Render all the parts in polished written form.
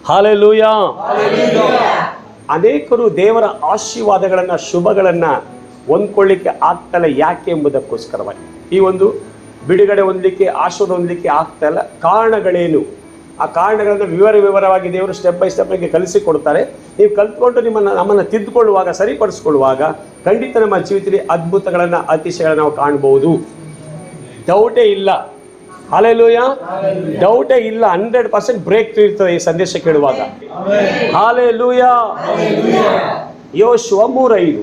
Hallelujah. ಅನೇಕರು ದೇವರ ಆಶೀರ್ವಾದಗಳನ್ನ ಶುಭಗಳನ್ನ ಹೊಂದ್ಕೊಳ್ಳಿಕ್ಕೆ ಆಗ್ತಲ್ಲ, ಯಾಕೆ ಎಂಬುದಕ್ಕೋಸ್ಕರವಾಗಿ ಈ ಒಂದು ಬಿಡುಗಡೆ ಹೊಂದಲಿಕ್ಕೆ ಆಶೀರ್ವಾದ ಹೊಂದಲಿಕ್ಕೆ ಆಗ್ತಾ ಇಲ್ಲ. ಕಾರಣಗಳೇನು? ಆ ಕಾರಣಗಳನ್ನು ವಿವರವಾಗಿ ದೇವರು ಸ್ಟೆಪ್ ಬೈ ಸ್ಟೆಪ್ ಆಗಿ ಕಲಿಸಿಕೊಡ್ತಾರೆ. ನೀವು ಕಲ್ತ್ಕೊಂಡು ನಮ್ಮನ್ನು ತಿದ್ದುಕೊಳ್ಳುವಾಗ, ಸರಿಪಡಿಸ್ಕೊಳ್ಳುವಾಗ ಖಂಡಿತ ನಮ್ಮ ಜೀವಿತದಲ್ಲಿ ಅದ್ಭುತಗಳನ್ನು, ಅತಿಶಯಗಳನ್ನು ನಾವು ಕಾಣಬಹುದು. ಡೌಟೇ ಇಲ್ಲ. ಹಲ್ಲೆಲೂಯಾ. ಡೌಟೇ ಇಲ್ಲ. 100% ಬ್ರೇಕ್ ಥ್ರೂ ಇರ್ತದೆ ಈ ಸಂದೇಶ ಕೇಳುವಾಗ. ಹಲ್ಲೆಲೂಯಾ. ಯೋಶುವ 3:5,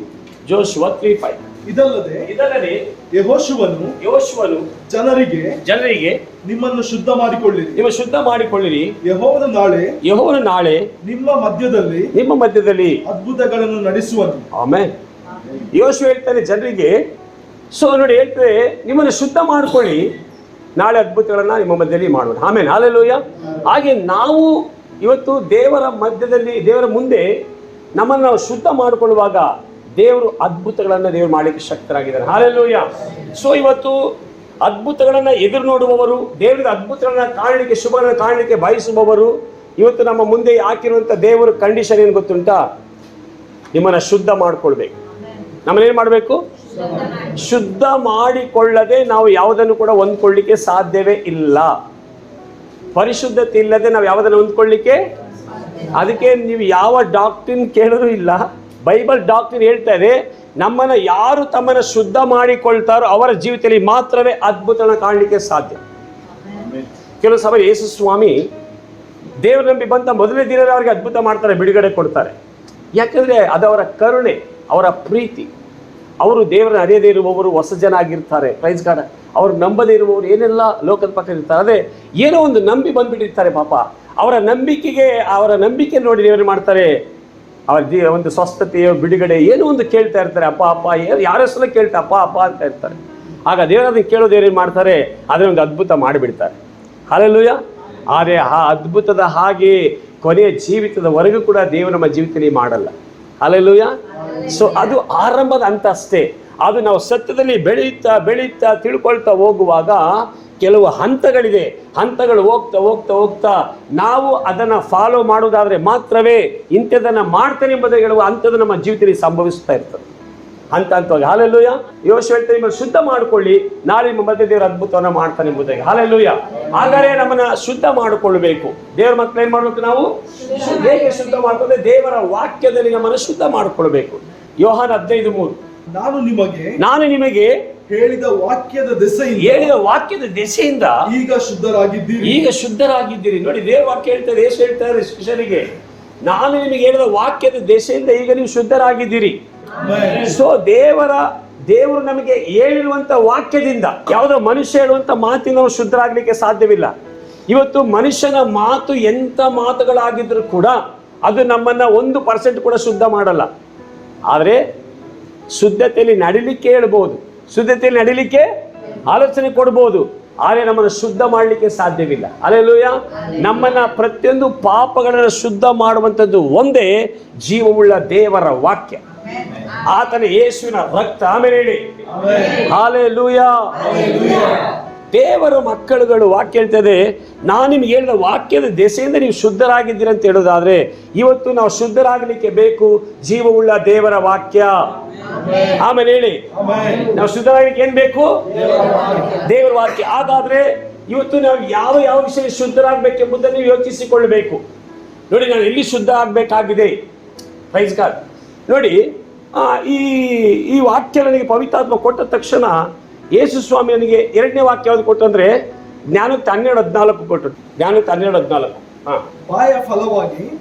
ಜೋಶುವ 3:5. ಇದಲ್ಲದೆ ಯೆಹೋಶುವನು ಜನರಿಗೆ ನಿಮ್ಮನ್ನು ಶುದ್ಧ ಮಾಡಿಕೊಳ್ಳಿರಿ, ಯೆಹೋವನು ನಾಳೆ ನಿಮ್ಮ ಮಧ್ಯದಲ್ಲಿ ಅದ್ಭುತಗಳನ್ನು ನಡೆಸುವನು. ಆಮೆನ್. ಯೋಶುವ ಹೇಳ್ತಾನೆ ಜನರಿಗೆ, ಸೊ ನೋಡಿ ಹೇಳ್ತಾರೆ, ನಿಮ್ಮನ್ನು ಶುದ್ಧ ಮಾಡ್ಕೊಳ್ಳಿ, ನಾಳೆ ಅದ್ಭುತಗಳನ್ನ ನಿಮ್ಮ ಮಧ್ಯದಲ್ಲಿ ಮಾಡೋಣ. ಆಮೇಲೆ ಹಲ್ಲೆಲೂಯಾ. ಹಾಗೆ ನಾವು ಇವತ್ತು ದೇವರ ಮಧ್ಯದಲ್ಲಿ, ದೇವರ ಮುಂದೆ ನಮ್ಮನ್ನು ನಾವು ಶುದ್ಧ ಮಾಡಿಕೊಳ್ಳುವಾಗ ದೇವರು ಅದ್ಭುತಗಳನ್ನು ದೇವರು ಮಾಡಲಿಕ್ಕೆ ಶಕ್ತರಾಗಿದ್ದಾರೆ. ಹಲ್ಲೆಲೂಯಾ. ಸೊ ಇವತ್ತು ಅದ್ಭುತಗಳನ್ನು ಎದುರು ನೋಡುವವರು, ದೇವರ ಅದ್ಭುತಗಳನ್ನ ಕಾಣಲಿಕ್ಕೆ, ಶುಭಗಳನ್ನು ಕಾಣಲಿಕ್ಕೆ ಬಯಸುವವರು, ಇವತ್ತು ನಮ್ಮ ಮುಂದೆ ಹಾಕಿರುವಂಥ ದೇವರ ಕಂಡೀಷನ್ ಏನು ಗೊತ್ತುಂಟಾ? ನಿಮ್ಮನ್ನು ಶುದ್ಧ ಮಾಡಿಕೊಳ್ಬೇಕು. ನಮ್ಮನ್ನೇನು ಮಾಡಬೇಕು? ಶುದ್ಧ ಮಾಡಿಕೊಳ್ಳದೆ ನಾವು ಯಾವುದನ್ನು ಕೂಡ ಹೊಂದ್ಕೊಳ್ಳಿಕ್ಕೆ ಸಾಧ್ಯವೇ ಇಲ್ಲ. ಪರಿಶುದ್ಧತೆ ಇಲ್ಲದೆ ನಾವು ಯಾವುದನ್ನು ಹೊಂದ್ಕೊಳ್ಳಿಕ್ಕೆ, ಅದಕ್ಕೆ ನೀವು ಯಾವ ಡಾಕ್ಟ್ರಿನ್ ಕೇಳೋದು ಇಲ್ಲ. ಬೈಬಲ್ ಡಾಕ್ಟ್ರಿನ್ ಹೇಳ್ತಾ ಇದೆ, ನಮ್ಮನ್ನು ಯಾರು ತಮ್ಮನ್ನು ಶುದ್ಧ ಮಾಡಿಕೊಳ್ತಾರೋ ಅವರ ಜೀವಿತದಲ್ಲಿ ಮಾತ್ರವೇ ಅದ್ಭುತನ ಕಾಣಲಿಕ್ಕೆ ಸಾಧ್ಯ. ಕೆಲವು ಸಭೆ ಯೇಸು ಸ್ವಾಮಿ ದೇವರ ನಂಬಿ ಬಂದ ಮೊದಲನೇ ದಿನವೇ ಅವರಿಗೆ ಅದ್ಭುತ ಮಾಡ್ತಾರೆ, ಬಿಡುಗಡೆ ಕೊಡ್ತಾರೆ. ಯಾಕಂದರೆ ಅದು ಅವರ ಕರುಣೆ, ಅವರ ಪ್ರೀತಿ. ಅವರು ದೇವರನ್ನ ಅರಿಯದೇ ಇರುವವರು ಹೊಸ ಜನ ಆಗಿರ್ತಾರೆ. Praise God. ಅವ್ರು ನಂಬದೇ ಇರುವವರು ಏನೆಲ್ಲ ಲೋಕದ ಪಕ್ಕ ಇರ್ತಾರೆ. ಅದೇ ಏನೋ ಒಂದು ನಂಬಿ ಬಂದ್ಬಿಟ್ಟಿರ್ತಾರೆ ಪಾಪ. ಅವರ ನಂಬಿಕೆ ನೋಡಿ ದೇವರು ಮಾಡ್ತಾರೆ. ಅವರ ಒಂದು ಸ್ವಸ್ಥತೆಯೋ ಬಿಡುಗಡೆ ಏನೋ ಒಂದು ಕೇಳ್ತಾ ಇರ್ತಾರೆ. ಅಪ್ಪ ಅಪ್ಪ, ಯಾರ ಹೆಸರು ಕೇಳ್ತಾ ಅಪ್ಪ ಅಪ್ಪ ಅಂತ ಇರ್ತಾರೆ. ಆಗ ದೇವರು ಅದನ್ನು ಕೇಳೋ ದೇವ್ರೇನು ಮಾಡ್ತಾರೆ? ಅದನ್ನ ಒಂದು ಅದ್ಭುತ ಮಾಡಿಬಿಡ್ತಾರೆ. ಹಲ್ಲೆಲೂಯಾ. ಆದರೆ ಆ ಅದ್ಭುತದ ಹಾಗೆ ಕೊನೆಯ ಜೀವಿತದವರೆಗೂ ಕೂಡ ದೇವರು ನಮ್ಮ ಜೀವಿತದಲ್ಲಿ ಮಾಡಲ್ಲ. ಹಲ್ಲೆಲೂಯಾ. ಸೊ ಅದು ಆರಂಭದ ಹಂತ ಅಷ್ಟೇ. ಅದು ನಾವು ಸತ್ಯದಲ್ಲಿ ಬೆಳೀತಾ ತಿಳ್ಕೊಳ್ತಾ ಹೋಗುವಾಗ ಕೆಲವು ಹಂತಗಳಿದೆ. ಹಂತಗಳು ಹೋಗ್ತಾ ನಾವು ಅದನ್ನು ಫಾಲೋ ಮಾಡೋದಾದರೆ ಮಾತ್ರವೇ ಇಂಥದನ್ನು ಮಾಡ್ತೇನೆ ಎಂಬುದು ಹೇಳುವ ಹಂತದ ನಮ್ಮ ಜೀವಿತದಲ್ಲಿ ಸಂಭವಿಸ್ತಾ ಇರ್ತದೆ ಹಂತವಾಗಿ. ಹಲ್ಲೆಲೂಯಾ. ಯೋಶುವ ಹೇಳ್ತಾರೆ, ನಿಮ್ಮನ್ನು ಶುದ್ಧ ಮಾಡಿಕೊಳ್ಳಿ, ನಾಳೆ ನಿಮ್ಮ ಮಧ್ಯೆ ದೇವರ ಅದ್ಭುತವನ್ನು ಮಾಡ್ತಾನೆ ಎಂಬುದಾಗಿ. ಹಲ್ಲೆಲೂಯಾ. ಹಾಗಾದರೆ ನಮ್ಮನ್ನು ಶುದ್ಧ ಮಾಡಿಕೊಳ್ಳಬೇಕು. ದೇವರ ಮಕ್ಕಳು ಏನು ಮಾಡಬೇಕು? ನಾವು ಹೇಗೆ ಶುದ್ಧ ಮಾಡ್ಕೊಂಡ್ರೆ ದೇವರ ವಾಕ್ಯದಲ್ಲಿ ನಮ್ಮನ್ನು ಶುದ್ಧ ಮಾಡಿಕೊಳ್ಬೇಕು. ಯೋಹಾನ 15:3, ನಾನು ನಿಮಗೆ ಹೇಳಿದ ವಾಕ್ಯದ ದೆಸೆಯಿಂದ ಈಗ ಶುದ್ಧರಾಗಿದ್ದೀರಿ. ನೋಡಿ, ದೇವರ ವಾಕ್ಯ ಹೇಳ್ತಾರೆ, ಯೇಸು ಹೇಳ್ತಾರೆ ಶಿಷ್ಯರಿಗೆ, ನಾನು ನಿಮಗೆ ಹೇಳಿದ ವಾಕ್ಯದ ದೆಸೆಯಿಂದ ಈಗ ನೀವು ಶುದ್ಧರಾಗಿದ್ದೀರಿ. ಸೊ ದೇವರು ನಮಗೆ ಹೇಳಿರುವಂತ ವಾಕ್ಯದಿಂದ, ಯಾವುದೋ ಮನುಷ್ಯ ಹೇಳುವಂತ ಮಾತಿನ ನಾವು ಶುದ್ಧರಾಗಲಿಕ್ಕೆ ಸಾಧ್ಯವಿಲ್ಲ. ಇವತ್ತು ಮನುಷ್ಯನ ಮಾತು ಎಂಥ ಮಾತುಗಳಾಗಿದ್ರು ಕೂಡ ಅದು ನಮ್ಮನ್ನ 1% ಕೂಡ ಶುದ್ಧ ಮಾಡಲ್ಲ. ಆದರೆ ಶುದ್ಧತೆಯಲ್ಲಿ ನಡಿಲಿಕ್ಕೆ ಹೇಳ್ಬೋದು, ಶುದ್ಧತೆಯಲ್ಲಿ ನಡಿಲಿಕ್ಕೆ ಆಲೋಚನೆ ಕೊಡ್ಬೋದು, ಆದರೆ ನಮ್ಮನ್ನು ಶುದ್ಧ ಮಾಡಲಿಕ್ಕೆ ಸಾಧ್ಯವಿಲ್ಲ. ಹಲ್ಲೆಲೂಯಾ. ನಮ್ಮನ್ನ ಪ್ರತಿಯೊಂದು ಪಾಪಗಳನ್ನು ಶುದ್ಧ ಮಾಡುವಂಥದ್ದು ಒಂದೇ ಜೀವವುಳ್ಳ ದೇವರ ವಾಕ್ಯ, ಆತನ ಯೇಸುವಿನ ರಕ್ತ. ಆಮೇಲೆ ಹೇಳಿ ಹಲ್ಲೆಲೂಯಾ. ದೇವರ ಮಕ್ಕಳುಗಳು ವಾಕ್ಯ ಹೇಳ್ತದೆ, ನಾನು ನಿಮ್ಗೆ ಹೇಳಿದ ವಾಕ್ಯದ ದೆಸೆಯಿಂದ ನೀವು ಶುದ್ಧರಾಗಿದ್ದೀರಿ ಅಂತ ಹೇಳೋದಾದ್ರೆ, ಇವತ್ತು ನಾವು ಶುದ್ಧರಾಗಲಿಕ್ಕೆ ಬೇಕು ಜೀವವುಳ್ಳ ದೇವರ ವಾಕ್ಯ. ಆಮೇಲೆ ಹೇಳಿ, ನಾವು ಶುದ್ಧರಾಗಲಿಕ್ಕೆ ಏನ್ ಬೇಕು? ದೇವರ ವಾಕ್ಯ. ಹಾಗಾದ್ರೆ ಇವತ್ತು ನಾವು ಯಾವ ವಿಷಯ ಶುದ್ಧರಾಗಬೇಕೆಂಬುದನ್ನು ಯೋಚಿಸಿಕೊಳ್ಳಬೇಕು. ನೋಡಿ, ನಾನು ಎಲ್ಲಿ ಶುದ್ಧ ಆಗಬೇಕಾಗಿದೆ? Praise God. ನೋಡಿ, ಈ ವಾಕ್ಯ ನನಗೆ ಪವಿತ್ರಾತ್ಮ ಕೊಟ್ಟ ತಕ್ಷಣ ಯೇಸು ಸ್ವಾಮಿ ನನಗೆ 2ನೇ ವಾಕ್ಯ ಯಾವುದು ಕೊಟ್ಟು ಅಂದ್ರೆ ಜ್ಞಾನಕ್ಕೆ 12:14 ಕೊಟ್ಟರು. ಜ್ಞಾನಕ್ಕೆ 12:14.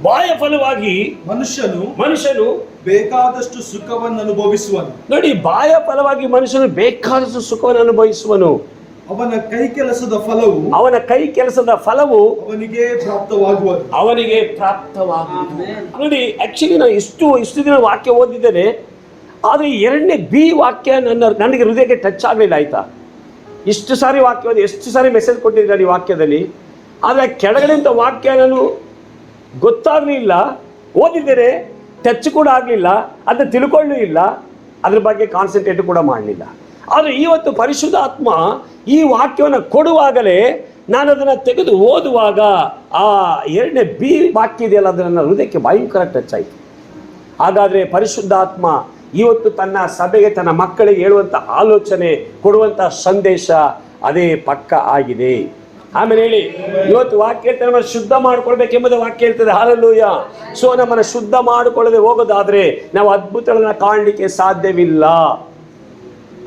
ಬಾಯ ಫಲವಾಗಿ ಮನುಷ್ಯನು ಬೇಕಾದಷ್ಟು ಸುಖವನ್ನು ಅನುಭವಿಸುವನು. ನೋಡಿ, ಬಾಯ ಫಲವಾಗಿ ಮನುಷ್ಯನು ಬೇಕಾದಷ್ಟು ಸುಖವನ್ನು ಅನುಭವಿಸುವನು. ಅವನ ಕೈ ಕೆಲಸದ ಫಲವು ಅವನಿಗೆ ಪ್ರಾಪ್ತವಾಗುವುದು. ನೋಡಿ, ಆಕ್ಚುಲಿ ನಾನು ಇಷ್ಟು ದಿನ ವಾಕ್ಯ ಓದಿದ್ದೇನೆ, ಆದರೆ 2ನೇ ಬಿ ವಾಕ್ಯ ನನಗೆ ಹೃದಯಕ್ಕೆ ಟಚ್ ಆಗಲಿಲ್ಲ. ಆಯ್ತಾ, ಇಷ್ಟು ಸಾರಿ ವಾಕ್ಯ ಓದಿ, ಎಷ್ಟು ಸಾರಿ ಮೆಸೇಜ್ ಕೊಟ್ಟಿದ್ದಾರೆ ಈ ವಾಕ್ಯದಲ್ಲಿ, ಆದರೆ ಕೆಳಗಡೆಂಥ ವಾಕ್ಯ ನಾನು ಗೊತ್ತಾಗಲಿಲ್ಲ. ಓದಿದ್ದೇನೆ, ಟಚ್ ಕೂಡ ಆಗಲಿಲ್ಲ, ಅದನ್ನ ತಿಳ್ಕೊಳ್ಳೂ ಇಲ್ಲ, ಅದ್ರ ಬಗ್ಗೆ ಕಾನ್ಸಂಟ್ರೇಟ್ ಕೂಡ ಮಾಡಲಿಲ್ಲ. ಆದರೆ ಇವತ್ತು ಪರಿಶುದ್ಧಾತ್ಮ ಈ ವಾಕ್ಯವನ್ನು ಕೊಡುವಾಗಲೇ ನಾನು ಅದನ್ನು ತೆಗೆದು ಓದುವಾಗ ಆ 2ನೇ ಬಿ ವಾಕ್ಯ ಇದೆಯಲ್ಲ, ಅದು ನನ್ನ ಹೃದಯಕ್ಕೆ ಭಯಂಕರ ಟಚ್ ಆಯಿತು. ಹಾಗಾದರೆ ಪರಿಶುದ್ಧಾತ್ಮ ಇವತ್ತು ತನ್ನ ಸಭೆಗೆ, ತನ್ನ ಮಕ್ಕಳಿಗೆ ಹೇಳುವಂಥ ಆಲೋಚನೆ, ಕೊಡುವಂಥ ಸಂದೇಶ ಅದೇ ಪಕ್ಕ ಆಗಿದೆ. ಆಮೇಲೆ ಹೇಳಿ, ಇವತ್ತು ವಾಕ್ಯ ಹೇಳ್ತಾರೆ ನಮ್ಮನ್ನು ಶುದ್ಧ ಮಾಡ್ಕೊಳ್ಬೇಕೆಂಬುದು ವಾಕ್ಯ ಹೇಳ್ತದೆ. ಹಲ್ಲೆಲೂಯಾ. ಸೊ ನಮ್ಮನ್ನು ಶುದ್ಧ ಮಾಡಿಕೊಳ್ಳದೆ ಹೋಗೋದಾದ್ರೆ ನಾವು ಅದ್ಭುತಗಳನ್ನ ಕಾಣಲಿಕ್ಕೆ ಸಾಧ್ಯವಿಲ್ಲ.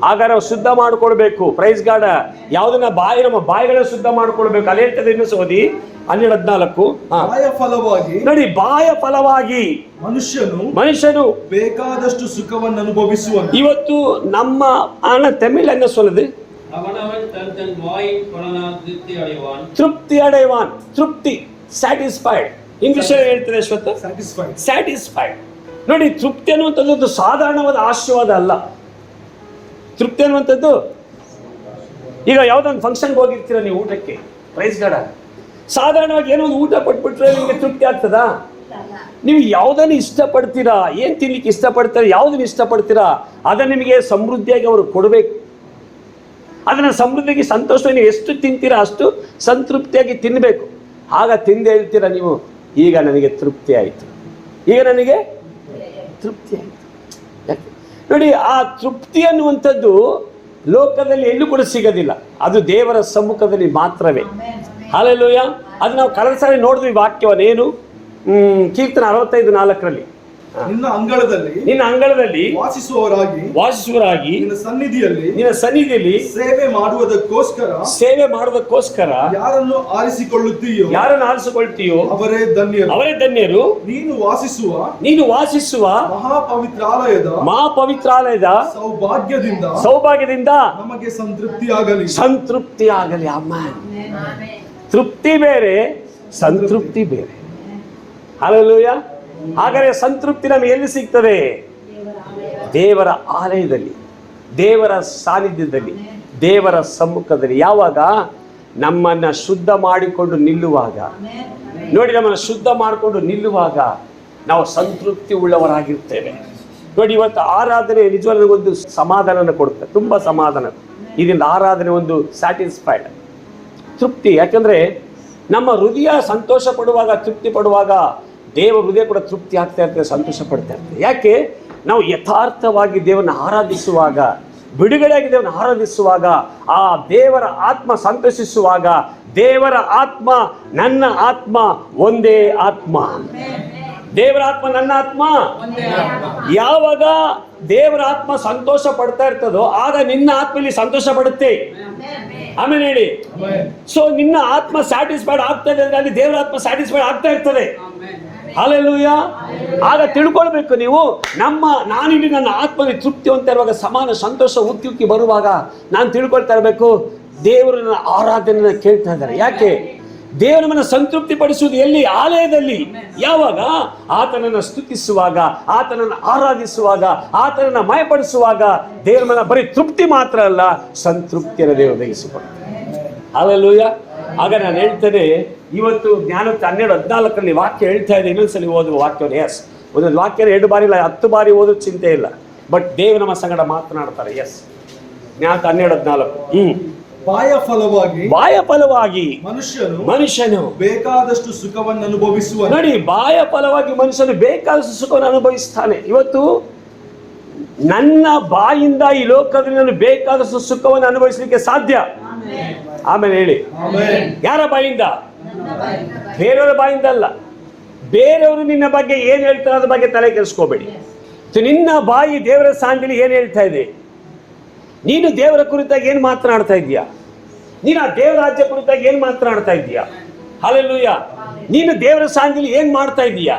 ಆಗ ನಾವು ಶುದ್ಧ ಮಾಡ್ಕೊಳ್ಬೇಕು. Praise God. ಯಾವುದನ್ನ ನಮ್ಮ ಬಾಯಿಗಳನ್ನ ಶುದ್ಧ ಮಾಡ್ಕೊಳ್ಬೇಕು. ಅಲ್ಲಿ ಹೇಳ್ತದೆ, ಇನ್ನು ಓದಿ 12:14. ಬಾಯ ಫಲವಾಗಿ ನೋಡಿ, ಬಾಯ ಫಲವಾಗಿ ಮನುಷ್ಯನು ಬೇಕಾದಷ್ಟು ಸುಖವನ್ನು ಅನುಭವಿಸುವನು. ಇವತ್ತು ನಮ್ಮ ತಮಿಳ್ என்ன சொல்லுது? அவனவன் தன் தன் வாயின் பலனால் திருப்தி அடைவான். ತೃಪ್ತಿ ಅடைவான். ತೃಪ್ತಿ, ಸ್ಯಾಟಿಸ್ಫೈಡ್. ಇಂಗ್ಲಿಷ್ ಹೇಳ್ತದೆ ಶ್ವೇತ, ಸ್ಯಾಟಿಸ್ಫೈಡ್. ನೋಡಿ, ತೃಪ್ತಿ ಅನ್ನುವಂಥದ್ದು ಸಾಧಾರಣವಾದ ಆಶೀರ್ವಾದ ಅಲ್ಲ. ತೃಪ್ತಿ ಅನ್ನುವಂಥದ್ದು, ಈಗ ಯಾವುದೊಂದು ಫಂಕ್ಷನ್ಗೆ ಹೋಗಿರ್ತೀರ ನೀವು ಊಟಕ್ಕೆ, ಪ್ರೈಸ್ ಗಾಡ್, ಸಾಧಾರಣವಾಗಿ ಏನೋ ಒಂದು ಊಟ ಪಟ್ಬಿಟ್ರೆ ನಿಮಗೆ ತೃಪ್ತಿ ಆಗ್ತದಾ? ನೀವು ಯಾವುದನ್ನು ಇಷ್ಟಪಡ್ತೀರಾ, ಏನು ತಿನ್ಲಿಕ್ಕೆ ಇಷ್ಟಪಡ್ತೀರಾ, ಯಾವುದನ್ನು ಇಷ್ಟಪಡ್ತೀರಾ, ಅದನ್ನು ನಿಮಗೆ ಸಮೃದ್ಧಿಯಾಗಿ ಅವರು ಕೊಡಬೇಕು. ಅದನ್ನು ಸಮೃದ್ಧಿಗೆ ಸಂತೋಷವಾಗಿ ನೀವು ಎಷ್ಟು ತಿಂತೀರಾ ಅಷ್ಟು ಸಂತೃಪ್ತಿಯಾಗಿ ತಿನ್ನಬೇಕು. ಆಗ ತಿಂದು ಹೇಳ್ತೀರಾ ನೀವು, ಈಗ ನನಗೆ ತೃಪ್ತಿ ಆಯಿತು, ಈಗ ನನಗೆ ತೃಪ್ತಿ ಆಯಿತು. ನೋಡಿ, ಆ ತೃಪ್ತಿ ಅನ್ನುವಂಥದ್ದು ಲೋಕದಲ್ಲಿ ಎಲ್ಲೂ ಕೂಡ ಸಿಗೋದಿಲ್ಲ. ಅದು ದೇವರ ಸಮ್ಮುಖದಲ್ಲಿ ಮಾತ್ರವೇ. ಹಲ್ಲೆಲೂಯಾ. ಅದು ನಾವು ಕಳೆದ ಸಾರಿ ನೋಡಿದ್ವಿ ವಾಕ್ಯವನ್ನೇನು, ಕೀರ್ತನ 65:4 ನಿನ್ನ ಅಂಗಳದಲ್ಲಿ ವಾಸಿಸುವವರಾಗಿ ನಿನ್ನ ಸನ್ನಿಧಿಯಲ್ಲಿ ಸೇವೆ ಮಾಡುವುದಕ್ಕೋಸ್ಕರ ಯಾರನ್ನು ಆರಿಸಿಕೊಳ್ಳುತ್ತೀಯೋ ಅವರೇ ಧನ್ಯರು. ನೀನು ವಾಸಿಸುವ ಮಹಾಪವಿತ್ರಾಲಯದ ಸೌಭಾಗ್ಯದಿಂದ ನಮಗೆ ಸಂತೃಪ್ತಿ ಆಗಲಿ. ತೃಪ್ತಿ ಬೇರೆ, ಸಂತೃಪ್ತಿ ಬೇರೆ. ಹಲ್ಲೆಲೂಯಾ. ಹಾಗಾದರೆ ಸಂತೃಪ್ತಿ ನಮಗೆ ಎಲ್ಲಿ ಸಿಗ್ತದೆ? ದೇವರ ಆಲಯದಲ್ಲಿ, ದೇವರ ಸಾನ್ನಿಧ್ಯದಲ್ಲಿ, ದೇವರ ಸಮ್ಮುಖದಲ್ಲಿ. ಯಾವಾಗ? ನಮ್ಮನ್ನು ಶುದ್ಧ ಮಾಡಿಕೊಂಡು ನಿಲ್ಲುವಾಗ. ನೋಡಿ, ನಮ್ಮನ್ನು ಶುದ್ಧ ಮಾಡಿಕೊಂಡು ನಿಲ್ಲುವಾಗ ನಾವು ಸಂತೃಪ್ತಿ ಉಳ್ಳವರಾಗಿರ್ತೇವೆ. ನೋಡಿ, ಇವತ್ತು ಆರಾಧನೆ ನಿಜವಾಗ್ಲೂ ಒಂದು ಸಮಾಧಾನನ ಕೊಡುತ್ತೆ, ತುಂಬ ಸಮಾಧಾನ. ಇದರಿಂದ ಆರಾಧನೆ ಒಂದು ಸ್ಯಾಟಿಸ್ಫೈಡ್, ತೃಪ್ತಿ. ಯಾಕಂದರೆ ನಮ್ಮ ಹೃದಯ ಸಂತೋಷ ಪಡುವಾಗ, ತೃಪ್ತಿ ಪಡುವಾಗ ದೇವರ ಹೃದಯ ಕೂಡ ತೃಪ್ತಿ ಆಗ್ತಾ ಇರ್ತದೆ, ಸಂತೋಷ ಪಡ್ತಾ ಇರ್ತದೆ. ಯಾಕೆ? ನಾವು ಯಥಾರ್ಥವಾಗಿ ದೇವರನ್ನ ಆರಾಧಿಸುವಾಗ, ಬಿಡುಗಡೆಯಾಗಿ ದೇವರನ್ನ ಆರಾಧಿಸುವಾಗ, ಆ ದೇವರ ಆತ್ಮ ಸಂತೋಷಿಸುವಾಗ, ದೇವರ ಆತ್ಮ ನನ್ನ ಆತ್ಮ ಒಂದೇ ಆತ್ಮ. ದೇವರ ಆತ್ಮ ನನ್ನ ಆತ್ಮ. ಯಾವಾಗ ದೇವರ ಆತ್ಮ ಸಂತೋಷ ಪಡ್ತಾ ಇರ್ತದೋ ಆಗ ನಿನ್ನ ಆತ್ಮಲ್ಲಿ ಸಂತೋಷ ಪಡುತ್ತೆ. ಆಮೇಲೆ ಹೇಳಿ, ಸೊ ನಿನ್ನ ಆತ್ಮ ಸ್ಯಾಟಿಸ್ಫೈಡ್ ಆಗ್ತಾ ಇದೆ ಅಂದ್ರೆ ಅಲ್ಲಿ ದೇವರ ಆತ್ಮ ಸ್ಯಾಟಿಸ್ಫೈಡ್ ಆಗ್ತಾ ಇರ್ತದೆ. ಹಲ್ಲೆಲೂಯಾ. ಆಗ ತಿಳ್ಕೊಳ್ಬೇಕು ನೀವು, ನಾನಿಲ್ಲಿ ನನ್ನ ಆತ್ಮದಲ್ಲಿ ತೃಪ್ತಿ ಹೊಂದ್ತಾ ಇರುವಾಗ, ಸಮಾನ ಸಂತೋಷ ಉಕ್ಕಿ ಬರುವಾಗ ನಾನು ತಿಳ್ಕೊಳ್ತಾ ಇರಬೇಕು, ದೇವರನ್ನ ಆರಾಧನೆ ಕೇಳ್ತಾ ಇದ್ದಾರೆ. ಯಾಕೆ? ದೇವರನ್ನ ಸಂತೃಪ್ತಿ ಪಡಿಸುವುದು ಎಲ್ಲಿ? ಆಲಯದಲ್ಲಿ. ಯಾವಾಗ? ಆತನನ್ನು ಸ್ತುತಿಸುವಾಗ, ಆತನನ್ನು ಆರಾಧಿಸುವಾಗ, ಆತನನ್ನು ಮಯಪಡಿಸುವಾಗ ದೇವರನ್ನ ಬರೀ ತೃಪ್ತಿ ಮಾತ್ರ ಅಲ್ಲ, ಸಂತೃಪ್ತಿಯನ್ನು ದೇವರು ಒದಗಿಸಿಕೊಡ್ತಾರೆ. ಹಲ್ಲೆಲೂಯಾ. ಆಗ ನಾನು ಹೇಳ್ತೇನೆ, ಇವತ್ತು ಜ್ಞಾನೋಕ್ತಿ 12:14 ವಾಕ್ಯ ಹೇಳ್ತಾ ಇದೆ. ಇನ್ನೊಂದ್ಸಲಿ ಓದುವ ವಾಕ್ಯವನ್ನು. ಎಸ್, ಒಂದೊಂದು ವಾಕ್ಯ 2 ಬಾರಿ ಇಲ್ಲ, 10 ಬಾರಿ ಓದೋದು ಚಿಂತೆ ಇಲ್ಲ. ಬಟ್ ದೇವರು ನಮ್ಮ ಸಂಗಡ ಮಾತನಾಡ್ತಾರೆ. ಎಸ್, ಜ್ಞಾನೋಕ್ತಿ 12:14. ಬಾಯ ಫಲವಾಗಿ ಮನುಷ್ಯನು ಬೇಕಾದಷ್ಟು ಸುಖವನ್ನು ಅನುಭವಿಸುವ. ನೋಡಿ, ಬಾಯ ಫಲವಾಗಿ ಮನುಷ್ಯನು ಬೇಕಾದಷ್ಟು ಸುಖವನ್ನು ಅನುಭವಿಸ್ತಾನೆ. ಇವತ್ತು ನನ್ನ ಬಾಯಿಂದ ಈ ಲೋಕದಲ್ಲಿ ನಾನು ಬೇಕಾದಷ್ಟು ಸುಖವನ್ನು ಅನುಭವಿಸಲಿಕ್ಕೆ ಸಾಧ್ಯ. ಆಮೇಲೆ ಹೇಳಿ, ಯಾರ ಬಾಯಿಂದ? ಬೇರೆಯವರ ಬಾಯಿಂದ ಅಲ್ಲ. ಬೇರೆಯವರು ನಿನ್ನ ಬಗ್ಗೆ ಏನು ಹೇಳ್ತಾರೆ ಅದ್ರ ಬಗ್ಗೆ ತಲೆ ಕೆಡಿಸ್ಕೋಬೇಡಿ. ನಿನ್ನ ಬಾಯಿ ದೇವರ ಸಾನ್ನಿಧ್ಯದಲ್ಲಿ ಏನು ಹೇಳ್ತಾ ಇದೆ? ನೀನು ದೇವರ ಕುರಿತಾಗಿ ಏನು ಮಾತನಾಡ್ತಾ ಇದೀಯಾ? ನೀನು ಆ ದೇವರ ರಾಜ್ಯ ಕುರಿತಾಗಿ ಏನು ಮಾತನಾಡ್ತಾ ಇದೀಯಾ? ಹಲ್ಲೆಲೂಯಾ. ನೀನು ದೇವರ ಸಾನ್ನಿಧ್ಯದಲ್ಲಿ ಏನು ಮಾಡ್ತಾ ಇದೀಯಾ?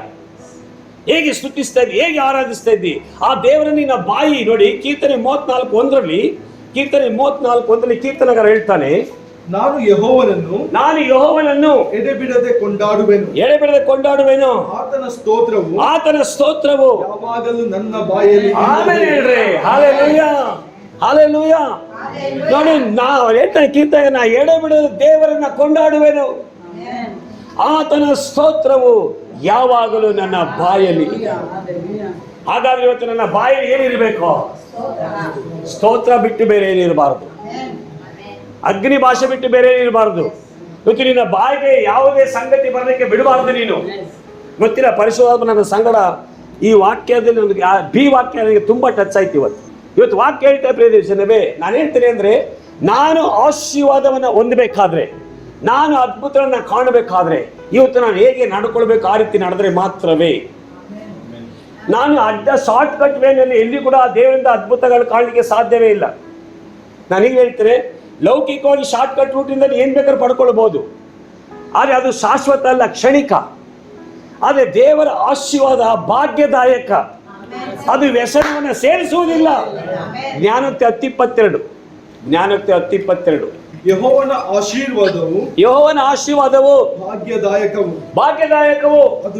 ಹೇಗೆ ಸ್ತುತಿಸ್ತಾ ಇದ್ದೀವಿ, ಹೇಗೆ ಆರಾಧಿಸ್ತಾ ಇದ್ದೀವಿ? ಆ ದೇವರ ನಿನ್ನ ಬಾಯಿ ನೋಡಿ. ಕೀರ್ತನೆ 34:1 ಕೀರ್ತನಗಾರ ಹೇಳ್ತಾನೆ, ನಾನು ಯೆಹೋವನನ್ನು ಎಡೆಬಿಡದೆ ಕೊಂಡಾಡುವೆನು. ಆತನ ಸ್ತೋತ್ರವು ಯಾವಾಗಲೂ ನನ್ನ ಬಾಯಲ್ಲಿ. ಆಮೇಲೆ ಹೇಳ್ರಿ, ಹಲ್ಲೆಲೂಯಾ, ಹಲ್ಲೆಲೂಯಾ. ನೋಡಿ, ನಾವು ಹೇಳ್ತಾನೆ ಕೀರ್ತನೆ, ನಾ ಎಡೆಬಿಡದೆ ದೇವರನ್ನ ಕೊಂಡಾಡುವೆನು, ಆತನ ಸ್ತೋತ್ರವು ಯಾವಾಗಲೂ ನನ್ನ ಬಾಯಲ್ಲಿ. ಹಾಗಾದ್ರೆ ಇವತ್ತು ನನ್ನ ಬಾಯಲ್ಲಿ ಏನಿರಬೇಕು? ಸ್ತೋತ್ರ ಬಿಟ್ಟು ಬೇರೆ ಏನಿರಬಾರದು, ಅಗ್ನಿ ಭಾಷೆ ಬಿಟ್ಟು ಬೇರೆ ಏನಿರಬಾರದು. ಇವತ್ತು ನಿನ್ನ ಬಾಯಿಗೆ ಯಾವುದೇ ಸಂಗತಿ ಬರಲಿಕ್ಕೆ ಬಿಡಬಾರದು ನೀನು. ಗೊತ್ತಿಲ್ಲ, ಪರಿಶುದ್ಧಾತ್ಮ ನನ್ನ ಸಂಗಡ ಈ ವಾಕ್ಯದಲ್ಲಿ ನನಗೆ ಬಿ ವಾಕ್ಯ ನನಗೆ ತುಂಬ ಟಚ್ ಆಯ್ತು ಇವತ್ತು ವಾಕ್ಯ ಹೇಳ್ತಾ ಪ್ರಿಯದೇಶನವೇ, ನಾನು ಹೇಳ್ತೇನೆ ಅಂದರೆ, ನಾನು ಆಶೀರ್ವಾದವನ್ನು ಹೊಂದಬೇಕಾದ್ರೆ, ನಾನು ಅದ್ಭುತಗಳನ್ನ ಕಾಣಬೇಕಾದ್ರೆ ಇವತ್ತು ನಾನು ಹೇಗೆ ನಡ್ಕೊಳ್ಬೇಕು ಆ ರೀತಿ ನಡೆದ್ರೆ ಮಾತ್ರವೇ. ನಾನು ಶಾರ್ಟ್ ಕಟ್ ವೇನಲ್ಲಿ ಎಲ್ಲಿ ಕೂಡ ದೇವರಿಂದ ಅದ್ಭುತಗಳು ಕಾಣಲಿಕ್ಕೆ ಸಾಧ್ಯವೇ ಇಲ್ಲ. ನಾನೀಗ ಹೇಳ್ತೇನೆ, ಲೌಕಿಕವಾಗಿ ಶಾರ್ಟ್ ಕಟ್ ರೂಟಿಂದ ಏನು ಬೇಕಾದ್ರೂ ಪಡ್ಕೊಳ್ಬಹುದು, ಆದರೆ ಅದು ಶಾಶ್ವತ ಅಲ್ಲ, ಕ್ಷಣಿಕ. ಆದರೆ ದೇವರ ಆಶೀರ್ವಾದ ಭಾಗ್ಯದಾಯಕ, ಅದು ವ್ಯಸನವನ್ನು ಸೇರಿಸುವುದಿಲ್ಲ. ಜ್ಞಾನೋಕ್ತಿ 10:22 ಯೆಹೋವನ ಆಶೀರ್ವಾದವು ಭಾಗ್ಯದಾಯಕವು, ಅದು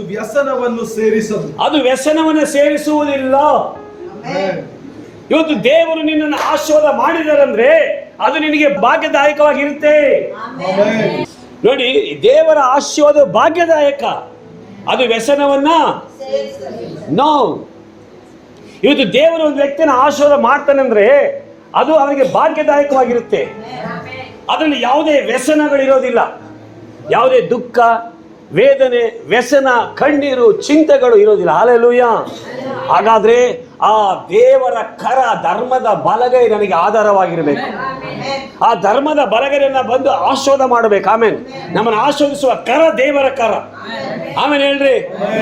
ವ್ಯಸನವನ್ನು ಸೇರಿಸುವುದಿಲ್ಲ. ಇವತ್ತು ದೇವರು ನಿನ್ನನ್ನು ಆಶೀರ್ವಾದ ಮಾಡಿದಾರಂದ್ರೆ ಅದು ನಿನಗೆ ಭಾಗ್ಯದಾಯಕವಾಗಿರುತ್ತೆ. ನೋಡಿ, ದೇವರ ಆಶೀರ್ವಾದ ಭಾಗ್ಯದಾಯಕ, ಅದು ವ್ಯಸನವನ್ನ ನೋ. ಇವತ್ತು ದೇವರು ಒಂದು ವ್ಯಕ್ತಿನ ಆಶೀರ್ವಾದ ಮಾಡ್ತಾನೆ ಅಂದ್ರೆ ಅದು ಅವನಿಗೆ ಭಾಗ್ಯದಾಯಕವಾಗಿರುತ್ತೆ. ಅದರಲ್ಲಿ ಯಾವುದೇ ವ್ಯಸನಗಳಿರೋದಿಲ್ಲ, ಯಾವುದೇ ದುಃಖ, ವೇದನೆ, ವ್ಯಸನ, ಕಣ್ಣೀರು, ಚಿಂತೆಗಳು ಇರೋದಿಲ್ಲ. ಹಲ್ಲೆಲೂಯಾ. ಹಾಗಾದ್ರೆ ಆ ದೇವರ ಕರ, ಧರ್ಮದ ಬಲಗೈ ನನಗೆ ಆಧಾರವಾಗಿರಬೇಕು. ಆ ಧರ್ಮದ ಬಲಗೈಯನ್ನ ಬಂದು ಆಶೀರ್ವಾದ ಮಾಡಬೇಕು. ಆಮೇಲೆ ನಮ್ಮನ್ನು ಆಶೀರ್ವದಿಸುವ ಕರ ದೇವರ ಕರ. ಆಮೇಲೆ ಹೇಳ್ರಿ,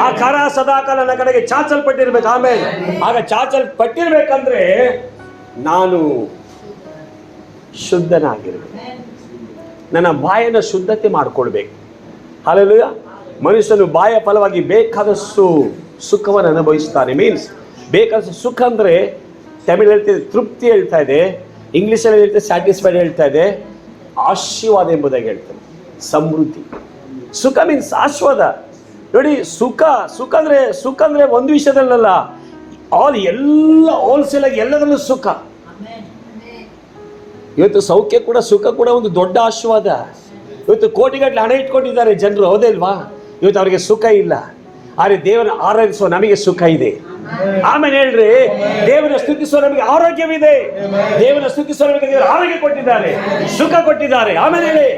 ಆ ಕರ ಸದಾಕಾಲ ನನ್ನ ಕಡೆಗೆ ಚಾಚಲ್ಪಟ್ಟಿರ್ಬೇಕು. ಆಮೇಲೆ ಆಗ ಚಾಚಲ್ಪಟ್ಟಿರ್ಬೇಕಂದ್ರೆ ನಾನು ಶುದ್ಧನಾಗಿರ್ಬೇಕು, ನನ್ನ ಬಾಯನ್ನು ಶುದ್ಧತೆ ಮಾಡಿಕೊಳ್ಬೇಕು. ಹಲ್ಲೆಲೂಯಾ. ಮನುಷ್ಯನು ಬಾಯ ಫಲವಾಗಿ ಬೇಕಾದಷ್ಟು ಸುಖವನ್ನು ಅನುಭವಿಸ್ತಾನೆ. ಮೀನ್ಸ್ ಬೇಕಾದಷ್ಟು ಸುಖ ಅಂದರೆ ತಮಿಳು ಹೇಳ್ತಿದೆ ತೃಪ್ತಿ ಹೇಳ್ತಾ ಇದೆ, ಇಂಗ್ಲೀಷಲ್ಲಿ ಹೇಳ್ತದೆ ಸ್ಯಾಟಿಸ್ಫೈಡ್ ಹೇಳ್ತಾ ಇದೆ, ಆಶೀರ್ವಾದ ಎಂಬುದಾಗಿ ಹೇಳ್ತಾರೆ, ಸಮೃದ್ಧಿ. ಸುಖ ಮೀನ್ಸ್ ಆಶೀರ್ವಾದ. ನೋಡಿ, ಸುಖ ಅಂದರೆ ಒಂದು ವಿಷಯದಲ್ಲ, ಎಲ್ಲ ಹೋಲ್ಸೇಲ್ ಆಗಿ ಎಲ್ಲದರಲ್ಲೂ ಸುಖ. ಇವತ್ತು ಸೌಖ್ಯ ಕೂಡ, ಸುಖ ಕೂಡ ಒಂದು ದೊಡ್ಡ ಆಶೀರ್ವಾದ. ಇವತ್ತು ಕೋಟಿಗಟ್ಟಲೆ ಹಣ ಇಟ್ಕೊಂಡಿದ್ದಾರೆ ಜನರು, ಹೌದೇ ಇಲ್ವಾ? ಇವತ್ತು ಅವರಿಗೆ ಸುಖ ಇಲ್ಲ, ಆದರೆ ದೇವರ ಆರಾಧಿಸುವ ನಮಗೆ ಸುಖ ಇದೆ. ಆಮೇಲೆ ಹೇಳ್ರಿ, ದೇವರ ಸ್ತುತಿಸುವ ನಮಗೆ ಆರೋಗ್ಯವಿದೆ. ದೇವರ ಸ್ತುತಿಸುವ ನಮಗೆ ದೇವರು ಆರೋಗ್ಯ ಕೊಟ್ಟಿದ್ದಾರೆ, ಸುಖ ಕೊಟ್ಟಿದ್ದಾರೆ. ಆಮೇಲೆ ಹೇಳಿ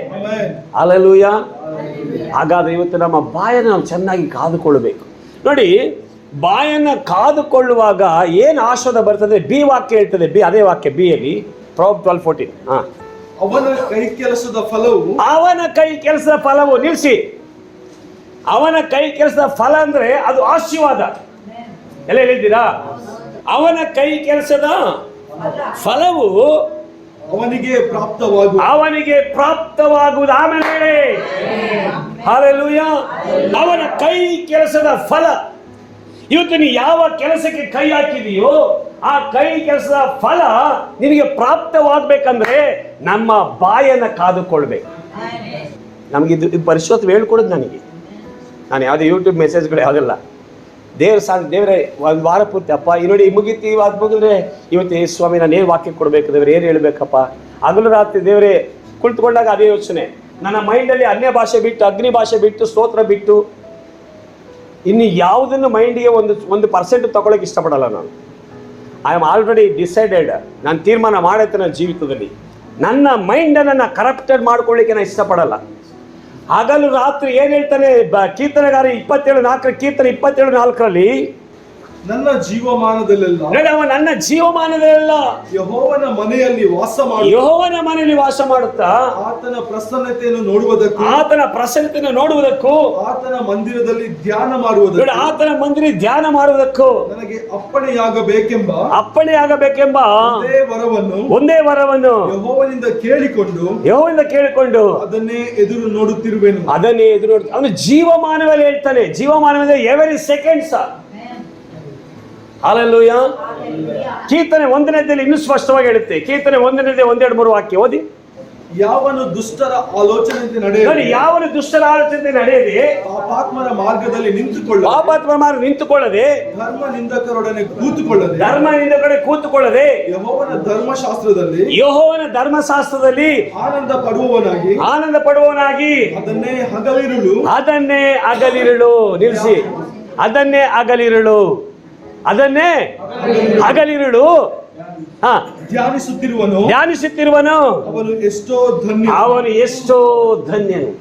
ಹಲ್ಲೆಲೂಯಾ. ಹಾಗಾದ್ರೆ ಇವತ್ತು ನಮ್ಮ ಬಾಯನ್ನು ನಾವು ಚೆನ್ನಾಗಿ ಕಾದುಕೊಳ್ಳಬೇಕು. ನೋಡಿ, ಬಾಯನ್ನು ಕಾದುಕೊಳ್ಳುವಾಗ ಏನು ಆಶೀರ್ವಾದ ಬರ್ತದೆ? ಬಿ ವಾಕ್ಯ ಹೇಳ್ತದೆ, ಅದೇ ವಾಕ್ಯ ಬಿಯಲ್ಲಿ Proverbs 12:14. ಅವನ ಕೈ ಕೆಲಸದ ಫಲವು ನಿಲ್ಲಿಸಿ. ಅವನ ಕೈ ಕೆಲಸದ ಫಲ ಅಂದ್ರೆ ಅದು ಆಶೀರ್ವಾದ. ಎಲ್ಲ ಹೇಳಿದ್ದೀರಾ? ಅವನ ಕೈ ಕೆಲಸದ ಫಲವು ಅವನಿಗೆ ಪ್ರಾಪ್ತವಾಗುವುದು. ಆಮೇಲೆ ಹಲ್ಲೆಲೂಯಾ. ಅವನ ಕೈ ಕೆಲಸದ ಫಲ. ಇವತ್ತು ನೀ ಯಾವ ಕೆಲಸಕ್ಕೆ ಕೈ ಹಾಕಿದೆಯೋ ಆ ಕೈ ಕೆಲಸದ ಫಲ ನಿನಗೆ ಪ್ರಾಪ್ತವಾಗಬೇಕಂದ್ರೆ ನಮ್ಮ ಬಾಯನ್ನ ಕಾದುಕೊಳ್ಬೇಕು. ನಮಗೆ ಇದು ಪರಿಶೋಧನೆ ಹೇಳ್ಕೊಡೋದು ನನಗೆ. ನಾನು ಯಾವುದೇ ಯೂಟ್ಯೂಬ್ ಮೆಸೇಜ್ಗಳು ಯಾವುದಿಲ್ಲ. ದೇವರೇ ಒಂದು ವಾರ ಪೂರ್ತಿ ಅಪ್ಪ ಈ ನೋಡಿ ಮುಗೀತಿ, ಅದು ಮುಗಿದ್ರೆ ಇವತ್ತು ಸ್ವಾಮಿ ನಾನು ಏನು ವಾಕ್ಯ ಕೊಡಬೇಕು, ದೇವ್ರು ಏನು ಹೇಳ್ಬೇಕಪ್ಪ. ಹಗಲು ರಾತ್ರಿ ದೇವರೇ ಕುಳಿತುಕೊಂಡಾಗ ಅದೇ ಯೋಚನೆ. ನನ್ನ ಮೈಂಡಲ್ಲಿ ಅನ್ಯ ಭಾಷೆ ಬಿಟ್ಟು, ಅಗ್ನಿ ಭಾಷೆ ಬಿಟ್ಟು, ಸ್ತೋತ್ರ ಬಿಟ್ಟು ಇನ್ನು ಯಾವುದನ್ನು ಮೈಂಡಿಗೆ ಒಂದು ಪರ್ಸೆಂಟ್ ತಗೊಳ್ಳೋಕೆ ಇಷ್ಟಪಡಲ್ಲ ನಾನು. I am already decided. ನಾನು ತೀರ್ಮಾನ ಮಾಡೈತೆ ನನ್ನ ಜೀವಿತದಲ್ಲಿ. ನನ್ನ ಮೈಂಡನ್ನು ಕರಪ್ಟೆಡ್ ಮಾಡ್ಕೊಳ್ಳಿಕ್ಕೆ ನಾನು ಇಷ್ಟಪಡಲ್ಲ. ಹಗಲು ರಾತ್ರಿ ಏನು ಹೇಳ್ತಾನೆ ಕೀರ್ತನೆಗಾರ 27:4 ನನ್ನ ಜೀವಮಾನದಲ್ಲೆಲ್ಲ ಯೆಹೋವನ ಮನೆಯಲ್ಲಿ ವಾಸ ಮಾಡುತ್ತಾ ಆತನ ಪ್ರಸನ್ನತೆಯನ್ನು ನೋಡುವುದಕ್ಕೂ ಆತನ ಮಂದಿರದಲ್ಲಿ ಧ್ಯಾನ ಮಾಡುವುದಕ್ಕೂ ನನಗೆ ಅಪ್ಪಣೆಯಾಗಬೇಕೆಂಬ ಒಂದೇ ವರವನ್ನು ಯೆಹೋವನಿಂದ ಕೇಳಿಕೊಂಡು ಅದನ್ನೇ ಎದುರು ನೋಡುತ್ತಿರುವೆನು. ಅವನು ಜೀವಮಾನದಲ್ಲಿ ಹೇಳ್ತಾನೆ. ಜೀವಮಾನದಲ್ಲಿ ಎವರಿ ಸೆಕೆಂಡ್ಸ್. ಹಲ್ಲೆಲೂಯಾ. ಕೀರ್ತನೆ 1ನೇದಲ್ಲಿ ಇನ್ನೂ ಸ್ಪಷ್ಟವಾಗಿ ಹೇಳುತ್ತೆ. ಕೀರ್ತನೆ 1ನೇದೇ 1, 2, 3 ವಾಕ್ಯ ಓದಿ. ಯಾವನು ದುಷ್ಟರ ಆಲೋಚನೆಯಂತೆ ನಡೆಯದೆ ಪಾಪಾತ್ಮರ ಮಾರ್ಗದಲ್ಲಿ ನಿಂತುಕೊಳ್ಳದೆ ಧರ್ಮ ನಿಂದಕರೊಡನೆ ಕೂತುಕೊಳ್ಳದೆ ಯೆಹೋವನ ಧರ್ಮಶಾಸ್ತ್ರದಲ್ಲಿ ಆನಂದ ಪಡುವವನಾಗಿ ಅದನ್ನೇ ಹಗಲಿರುಳು ನಿಲ್ಲಿಸಿ. ಅದನ್ನೇ ಹಗಲಿರುಳು ಹಾ, ಧ್ಯಾನಿಸುತ್ತಿರುವನು ಧ್ಯಾನಿಸುತ್ತಿರುವನು ಅವನು ಎಷ್ಟೋ ಧನ್ಯ. ಅವನು ಎಷ್ಟೋ ಧನ್ಯನು.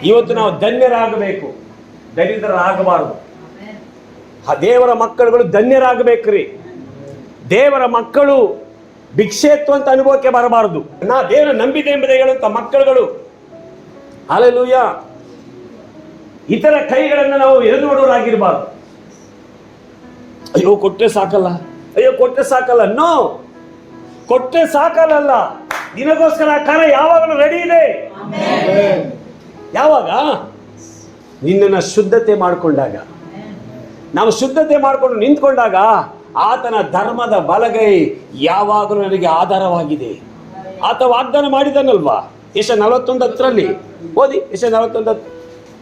ಇವತ್ತು ನಾವು ಧನ್ಯರಾಗಬೇಕು, ದರಿದ್ರರಾಗಬಾರದು. ದೇವರ ಮಕ್ಕಳುಗಳು ಧನ್ಯರಾಗಬೇಕ್ರಿ. ದೇವರ ಮಕ್ಕಳು ಭಿಕ್ಷೆತ್ವಂತ ಅನುಭವಕ್ಕೆ ಬರಬಾರದು. ನಾ ದೇವರ ನಂಬಿದೆ ಎಂಬುದೇ ಹೇಳುವಂತ ಮಕ್ಕಳುಗಳು, ಹಲ್ಲೆಲೂಯಾ, ಇತರ ಕೈಗಳನ್ನು ನಾವು ಎದುರು ನೋಡುವರಾಗಿರಬಾರ್ದು. ಅಯ್ಯೋ ಕೊಟ್ಟರೆ ಸಾಕಲ್ಲ, ಅಯ್ಯೋ ಕೊಟ್ಟರೆ ಸಾಕಲ್ಲ. ನೋ, ಕೊಟ್ಟರೆ ಸಾಕಲ್ಲ. ನಿನಗೋಸ್ಕರ ಕರ ಯಾವಾಗಲೂ ರೆಡಿ ಇದೆ. ಯಾವಾಗ? ನಿನ್ನನ್ನು ಶುದ್ಧತೆ ಮಾಡಿಕೊಂಡಾಗ, ನಾವು ಶುದ್ಧತೆ ಮಾಡಿಕೊಂಡು ನಿಂತ್ಕೊಂಡಾಗ ಆತನ ಧರ್ಮದ ಬಲಗೈ ಯಾವಾಗಲೂ ನನಗೆ ಆಧಾರವಾಗಿದೆ. ಆತ ವಾಗ್ದಾನ ಮಾಡಿದನಲ್ವಾ ಯೆಶಾಯ 41:10 ಓದಿ. ಯೆಶಾಯ 41:10.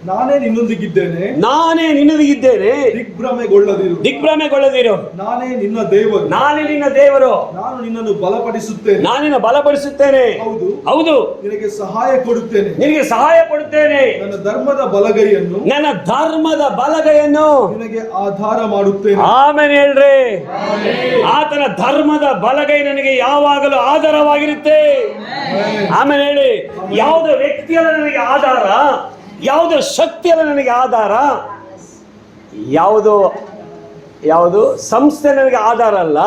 ನಾನೇ ನಿನ್ನೊಂದಿಗಿದ್ದೇನೆ, ನಾನೇ ನಿನ್ನೊಂದಿಗಿದ್ದೇನೆ, ದಿಗ್ಭ್ರಮೆಗೊಳ್ಳದಿರು. ನಾನೇ ನಿನ್ನ ದೇವರು, ನಾನೇ ನಿನ್ನ ದೇವರು, ನಾನು ನಿನ್ನನ್ನು ಬಲಪಡಿಸುತ್ತೇನೆ, ನಾನಿನ್ನ ಬಲಪಡಿಸುತ್ತೇನೆ. ಹೌದು ಹೌದು, ನಿನಗೆ ಸಹಾಯ ಕೊಡುತ್ತೇನೆ, ನಿನಗೆ ಸಹಾಯ ಕೊಡುತ್ತೇನೆ. ನನ್ನ ಧರ್ಮದ ಬಲಗೈಯನ್ನು, ನನ್ನ ಧರ್ಮದ ಬಲಗೈಯನ್ನು ನಿನಗೆ ಆಧಾರ ಮಾಡುತ್ತೇನೆ. ಆಮೇಲೆ ಹೇಳ್ರಿ, ಆತನ ಧರ್ಮದ ಬಲಗೈ ನನಗೆ ಯಾವಾಗಲೂ ಆಧಾರವಾಗಿರುತ್ತೆ. ಆಮೇಲೆ ಹೇಳಿ, ಯಾವುದೋ ವ್ಯಕ್ತಿಯಲ್ಲ ನನಗೆ ಆಧಾರ, ಯಾವುದೋ ಶಕ್ತಿಯಲ್ಲ ನನಗೆ ಆಧಾರ, ಯಾವುದೋ ಸಂಸ್ಥೆ ನನಗೆ ಆಧಾರ ಅಲ್ಲ,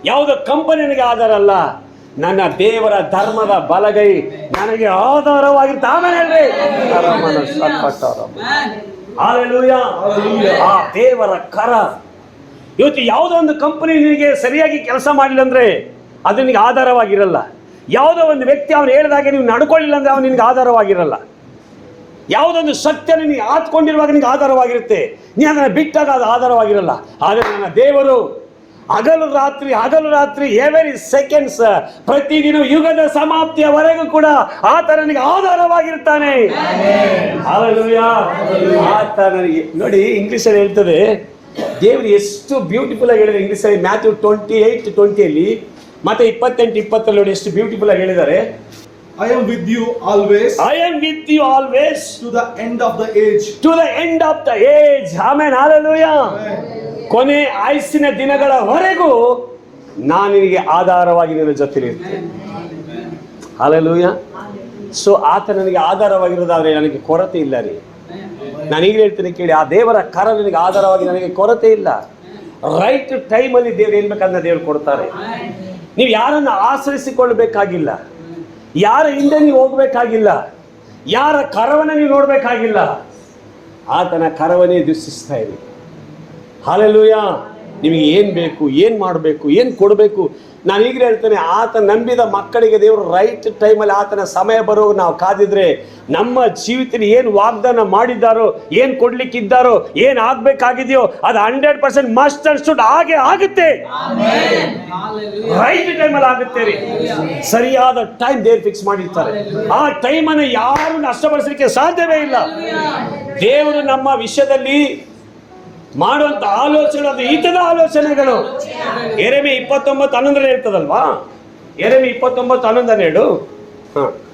ಯಾವುದೋ ಕಂಪನಿ ನನಗೆ ಆಧಾರ ಅಲ್ಲ. ನನ್ನ ದೇವರ ಧರ್ಮದ ಬಲಗೈ ನನಗೆ ಆಧಾರವಾಗಿರುತ್ತೆ. ಆಮೇಲೆ ಹೇಳ್ರಿ, ಹಲ್ಲೆಲೂಯಾ. ಆ ದೇವರ ಕರ. ಇವತ್ತು ಯಾವುದೋ ಒಂದು ಕಂಪನಿ ನಿನಗೆ ಸರಿಯಾಗಿ ಕೆಲಸ ಮಾಡಿಲ್ಲ ಅಂದ್ರೆ ಅದು ನಿನಗೆ ಆಧಾರವಾಗಿರಲ್ಲ. ಯಾವುದೋ ಒಂದು ವ್ಯಕ್ತಿ ಅವನು ಹೇಳಿದಾಗೆ ನೀವು ನಡ್ಕೊಳ್ಳಿಲ್ಲ ಅಂದ್ರೆ ಅವನು ನಿನಗೆ ಆಧಾರವಾಗಿರಲ್ಲ. ಯಾವುದೊಂದು ಸತ್ಯನ ನೀನು ಆತ್ಕೊಂಡಿರುವಾಗ ನಿನಗೆ ಆಧಾರವಾಗಿರುತ್ತೆ, ನೀ ಅದನ್ನು ಬಿಟ್ಟಾಗ ಅದು ಆಧಾರವಾಗಿರಲ್ಲ. ಆದರೆ ನನ್ನ ದೇವರು ಹಗಲು ರಾತ್ರಿ ಎವರಿ ಸೆಕೆಂಡ್ಸ್, ಪ್ರತಿದಿನ ಯುಗದ ಸಮಾಪ್ತಿಯವರೆಗೂ ಕೂಡ ಆತ ನನಗೆ ಆಧಾರವಾಗಿರ್ತಾನೆ. ಹಲ್ಲೆಲೂಯಾ. ಆತ ನನಗೆ ನೋಡಿ, ಇಂಗ್ಲಿಷಲ್ಲಿ ಹೇಳ್ತದೆ, ದೇವರು ಎಷ್ಟು ಬ್ಯೂಟಿಫುಲ್ ಆಗಿ ಹೇಳಿದ್ದಾರೆ ಇಂಗ್ಲಿಷಲ್ಲಿ. ಮ್ಯಾಥ್ಯೂ 28:20 ಮತ್ತೆ 28:20 ನೋಡಿ ಎಷ್ಟು ಬ್ಯೂಟಿಫುಲ್ ಆಗಿ ಹೇಳಿದ್ದಾರೆ. I am with you always. I am with you always to the end of the age. To the end of the age. Amen. Hallelujah. ಕೊನೆ ಆಯುಸ್ಸಿನ ದಿನಗಳವರೆಗೂ ನಾನು ನಿನಗೆ ಆಧಾರವಾಗಿ ನಿನ್ನ ಜೊತೆಲಿ ಇರ್ತೇನೆ. Hallelujah. ಸೊ ಆತ ನನಗೆ ಆಧಾರವಾಗಿರೋದಾದ್ರೆ ನನಗೆ ಕೊರತೆ ಇಲ್ಲ ರೀ. ನಾನು ಈಗ ಹೇಳ್ತೀನಿ ಕೇಳಿ, ಆ ದೇವರ ಕರ ನನಗೆ ಆಧಾರವಾಗಿ ನನಗೆ ಕೊರತೆ ಇಲ್ಲ. ರೈಟ್ ಟೈಮಲ್ಲಿ ದೇವ್ರು ಏನ್ ಬೇಕಂದ್ರೆ ದೇವ್ರು ಕೊಡ್ತಾರೆ. ನೀವು ಯಾರನ್ನು ಆಶ್ರಯಿಸಿಕೊಳ್ಬೇಕಾಗಿಲ್ಲ, ಯಾರ ಹಿಂದೆ ನೀವು ಹೋಗ್ಬೇಕಾಗಿಲ್ಲ, ಯಾರ ಕರವನ್ನ ನೀವು ನೋಡ್ಬೇಕಾಗಿಲ್ಲ. ಆತನ ಕರವನ್ನೇ ದೃಷ್ಟಿಸ್ತಾ ಇರಿ. ಹಲ್ಲೆಲೂಯಾ. ನಿಮಗೆ ಏನು ಬೇಕು, ಏನು ಮಾಡಬೇಕು, ಏನು ಕೊಡಬೇಕು, ನಾನು ಈಗಲೇ ಹೇಳ್ತೇನೆ, ಆತ ನಂಬಿದ ಮಕ್ಕಳಿಗೆ ದೇವರು ರೈಟ್ ಟೈಮಲ್ಲಿ ಆತನ ಸಮಯ ಬರೋ ನಾವು ಕಾದಿದ್ರೆ ನಮ್ಮ ಜೀವಿತದಲ್ಲಿ ಏನು ವಾಗ್ದಾನ ಮಾಡಿದ್ದಾರೋ, ಏನು ಕೊಡ್ಲಿಕ್ಕಿದ್ದಾರೋ, ಏನು ಆಗ್ಬೇಕಾಗಿದೆಯೋ ಅದು 100% ಮಸ್ಟ್ ಅಂಡ್ ಶುಡ್ ಹಾಗೆ ಆಗುತ್ತೆ. ರೈಟ್ ಟೈಮಲ್ಲಿ ಆಗುತ್ತೆ ರೀ. ಸರಿಯಾದ ಟೈಮ್ ದೇವ್ರು ಫಿಕ್ಸ್ ಮಾಡಿರ್ತಾರೆ. ಆ ಟೈಮನ್ನು ಯಾರು ನಷ್ಟಪಡಿಸಲಿಕ್ಕೆ ಸಾಧ್ಯವೇ ಇಲ್ಲ. ದೇವರು ನಮ್ಮ ವಿಷಯದಲ್ಲಿ ಮಾಡುವಂತ ಆಲೋಚನೆ, ಅದು ಹಿತದ ಆಲೋಚನೆಗಳು. ಯೆರೆಮೀಯ 29:11 ಹೇಳ್ತದಲ್ವಾ? ಯೆರೆಮೀಯ 29:11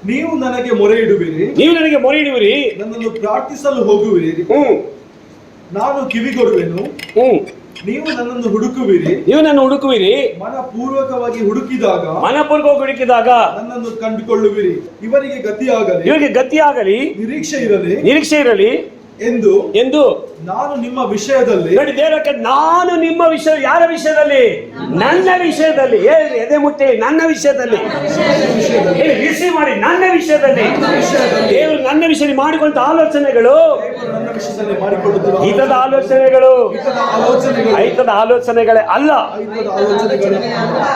ನೀವು ನನಗೆ ಮೊರೆ ಇಡುವಿರಿ, ನನ್ನನ್ನು ಪ್ರಾರ್ಥಿಸಲು ಹೋಗುವಿರಿ, ನಾನು ಕಿವಿಗೊಡುವೆನು. ನೀವು ನನ್ನನ್ನು ಹುಡುಕುವಿರಿ, ಮನಪೂರ್ವಕವಾಗಿ ಹುಡುಕಿದಾಗ ನನ್ನನ್ನು ಕಂಡುಕೊಳ್ಳುವಿರಿ. ಇವರಿಗೆ ಗತಿಯಾಗಲಿ, ನಿರೀಕ್ಷೆ ಇರಲಿ ಎಂದು ನಾನು ನಿಮ್ಮ ವಿಷಯದಲ್ಲಿ ನೋಡಿ. ದೇವರಕ್ಕೆ ನಾನು ನಿಮ್ಮ ವಿಷಯ, ಯಾರ ವಿಷಯದಲ್ಲಿ? ನನ್ನ ವಿಷಯದಲ್ಲಿ. ಎದೆ ಮುಟ್ಟಿ ನನ್ನ ವಿಷಯದಲ್ಲಿ ರಿಸೀವ್ ಮಾಡಿ, ನನ್ನ ವಿಷಯದಲ್ಲಿ. ದೇವರು ನನ್ನ ವಿಷಯದಲ್ಲಿ ಮಾಡಿಕೊಂಡ ಆಲೋಚನೆಗಳು ಹಿತದ ಆಲೋಚನೆಗಳು, ಐತದ ಆಲೋಚನೆಗಳೇ ಅಲ್ಲ.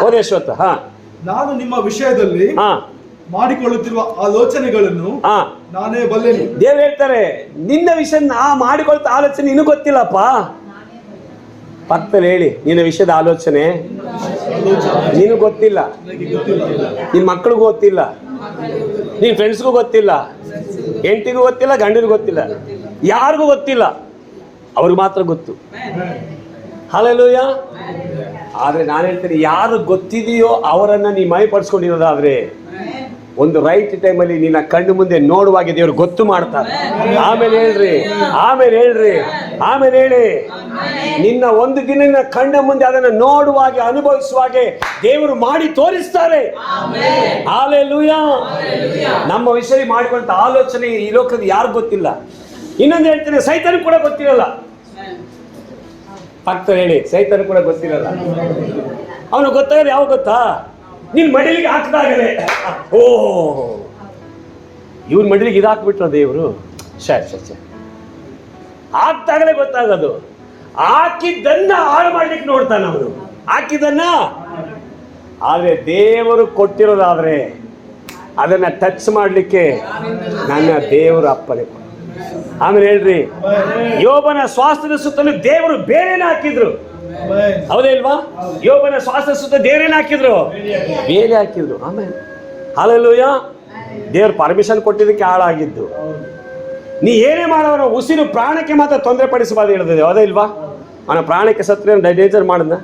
ಓದೇಶ್ವತ. ನಾನು ನಿಮ್ಮ ವಿಷಯದಲ್ಲಿ ಮಾಡಿಕೊಳ್ಳುತ್ತಿರುವ ಆಲೋಚನೆಗಳನ್ನು ನಾನೇ ಬಲ್ಲೆನು. ದೇವ್ರು ಹೇಳ್ತಾರೆ, ನಿನ್ನ ವಿಷಯ ಮಾಡಿಕೊಳ್ತ ಆಲೋಚನೆ ನಿನಗೆ ಗೊತ್ತಿಲ್ಲಪ್ಪ. ಪಕ್ಕದಲ್ಲಿ ಹೇಳಿ, ನಿನ್ನ ವಿಷಯದ ಆಲೋಚನೆ ನೀನು ಗೊತ್ತಿಲ್ಲ, ನಿನ್ನ ಮಕ್ಕಳಿಗೂ ಗೊತ್ತಿಲ್ಲ, ನಿನ್ನ ಫ್ರೆಂಡ್ಸ್ಗೂ ಗೊತ್ತಿಲ್ಲ, ಹೆಂಡತಿಗೂ ಗೊತ್ತಿಲ್ಲ, ಗಂಡನಿಗೂ ಗೊತ್ತಿಲ್ಲ, ಯಾರಿಗೂ ಗೊತ್ತಿಲ್ಲ. ಅವ್ರಿಗೆ ಮಾತ್ರ ಗೊತ್ತು. ಹಲ್ಲೆಲೂಯಾ. ಆದ್ರೆ ನಾನು ಹೇಳ್ತೀನಿ, ಯಾರು ಗೊತ್ತಿದೆಯೋ ಅವರನ್ನ ನೀ ಮೈಪಡಿಸ್ಕೊಂಡಿರೋದಾದ್ರೆ ಒಂದು ರೈಟ್ ಟೈಮಲ್ಲಿ ನಿನ್ನ ಕಣ್ಣು ಮುಂದೆ ನೋಡುವಾಗ ದೇವರು ಗೊತ್ತು ಮಾಡ್ತಾರೆ. ಆಮೇಲೆ ಹೇಳಿ ನಿನ್ನ ಒಂದು ದಿನ ಕಣ್ಣ ಮುಂದೆ ಅದನ್ನು ನೋಡುವಾಗೆ ಅನುಭವಿಸುವಾಗೆ ದೇವರು ಮಾಡಿ ತೋರಿಸ್ತಾರೆ. ಹಲ್ಲೆಲೂಯಾ. ನಮ್ಮ ವಿಷಯ ಮಾಡಿಕೊಂಡ ಆಲೋಚನೆ ಈ ಲೋಕದ ಯಾರು ಗೊತ್ತಿಲ್ಲ. ಇನ್ನೊಂದು ಹೇಳ್ತೇನೆ, ಸೈತಾನ ಕೂಡ ಗೊತ್ತಿರಲ್ಲ. ಪಕ್ಕ ಹೇಳಿ, ಸೈತಾನ ಕೂಡ ಗೊತ್ತಿರಲ್ಲ. ಅವನು ಗೊತ್ತಾಗದೆ ಯಾವ ಗೊತ್ತಾ, ನೀನ್ ಮಡಿಲಿಗೆ ಹಾಕಿದಾಗಲೇ ಓ ಇವ್ನ ಮಡಿಲಿಗೆ ಇದು ಹಾಕ್ಬಿಟ್ರ ದೇವರು, ಹಾಕ್ದಾಗಲೇ ಗೊತ್ತಾಗೋದು. ಹಾಕಿದ್ದನ್ನ ಹಾಳು ಮಾಡ್ಲಿಕ್ಕೆ ನೋಡ್ತಾನ ಅವನು, ಹಾಕಿದ್ದನ್ನ. ಆದ್ರೆ ದೇವರು ಕೊಟ್ಟಿರೋದಾದ್ರೆ ಅದನ್ನ ಟಚ್ ಮಾಡ್ಲಿಕ್ಕೆ ನನ್ನ ದೇವರು ಅಪ್ಪನೇ. ಆಮೇಲೆ ಹೇಳ್ರಿ, ಯೋಬನ ಸ್ವಾಸ್ಥ್ಯದ ಸುತ್ತಲೂ ದೇವರು ಬೇರೆನ ಹಾಕಿದ್ರು, ಹೌದೇ ಇಲ್ವಾ? ಯೋಬನ ಸ್ವಾಸ್ಥ್ಯದ ಸುತ್ತ ದೇವರೇನ ಹಾಕಿದ್ರು, ಬೇರೆ ಹಾಕಿದ್ರು. ಆಮೇಲೆ ಹಲ್ಲೆಲೂಯಾ. ದೇವ್ರು ಪರ್ಮಿಷನ್ ಕೊಟ್ಟಿದ್ದಕ್ಕೆ ಹಾಳಾಗಿದ್ದು. ನೀ ಏನೇ ಮಾಡೋನು ಉಸಿರು ಪ್ರಾಣಕ್ಕೆ ಮಾತ್ರ ತೊಂದರೆ ಪಡಿಸಬಾರ್ದು ಹೇಳಿದೆ, ಹೌದೇ ಇಲ್ವಾ? ಅವನ ಪ್ರಾಣಕ್ಕೆ ಸತ್ರ ಡೇಂಜರ್ ಮಾಡಿದ್ನ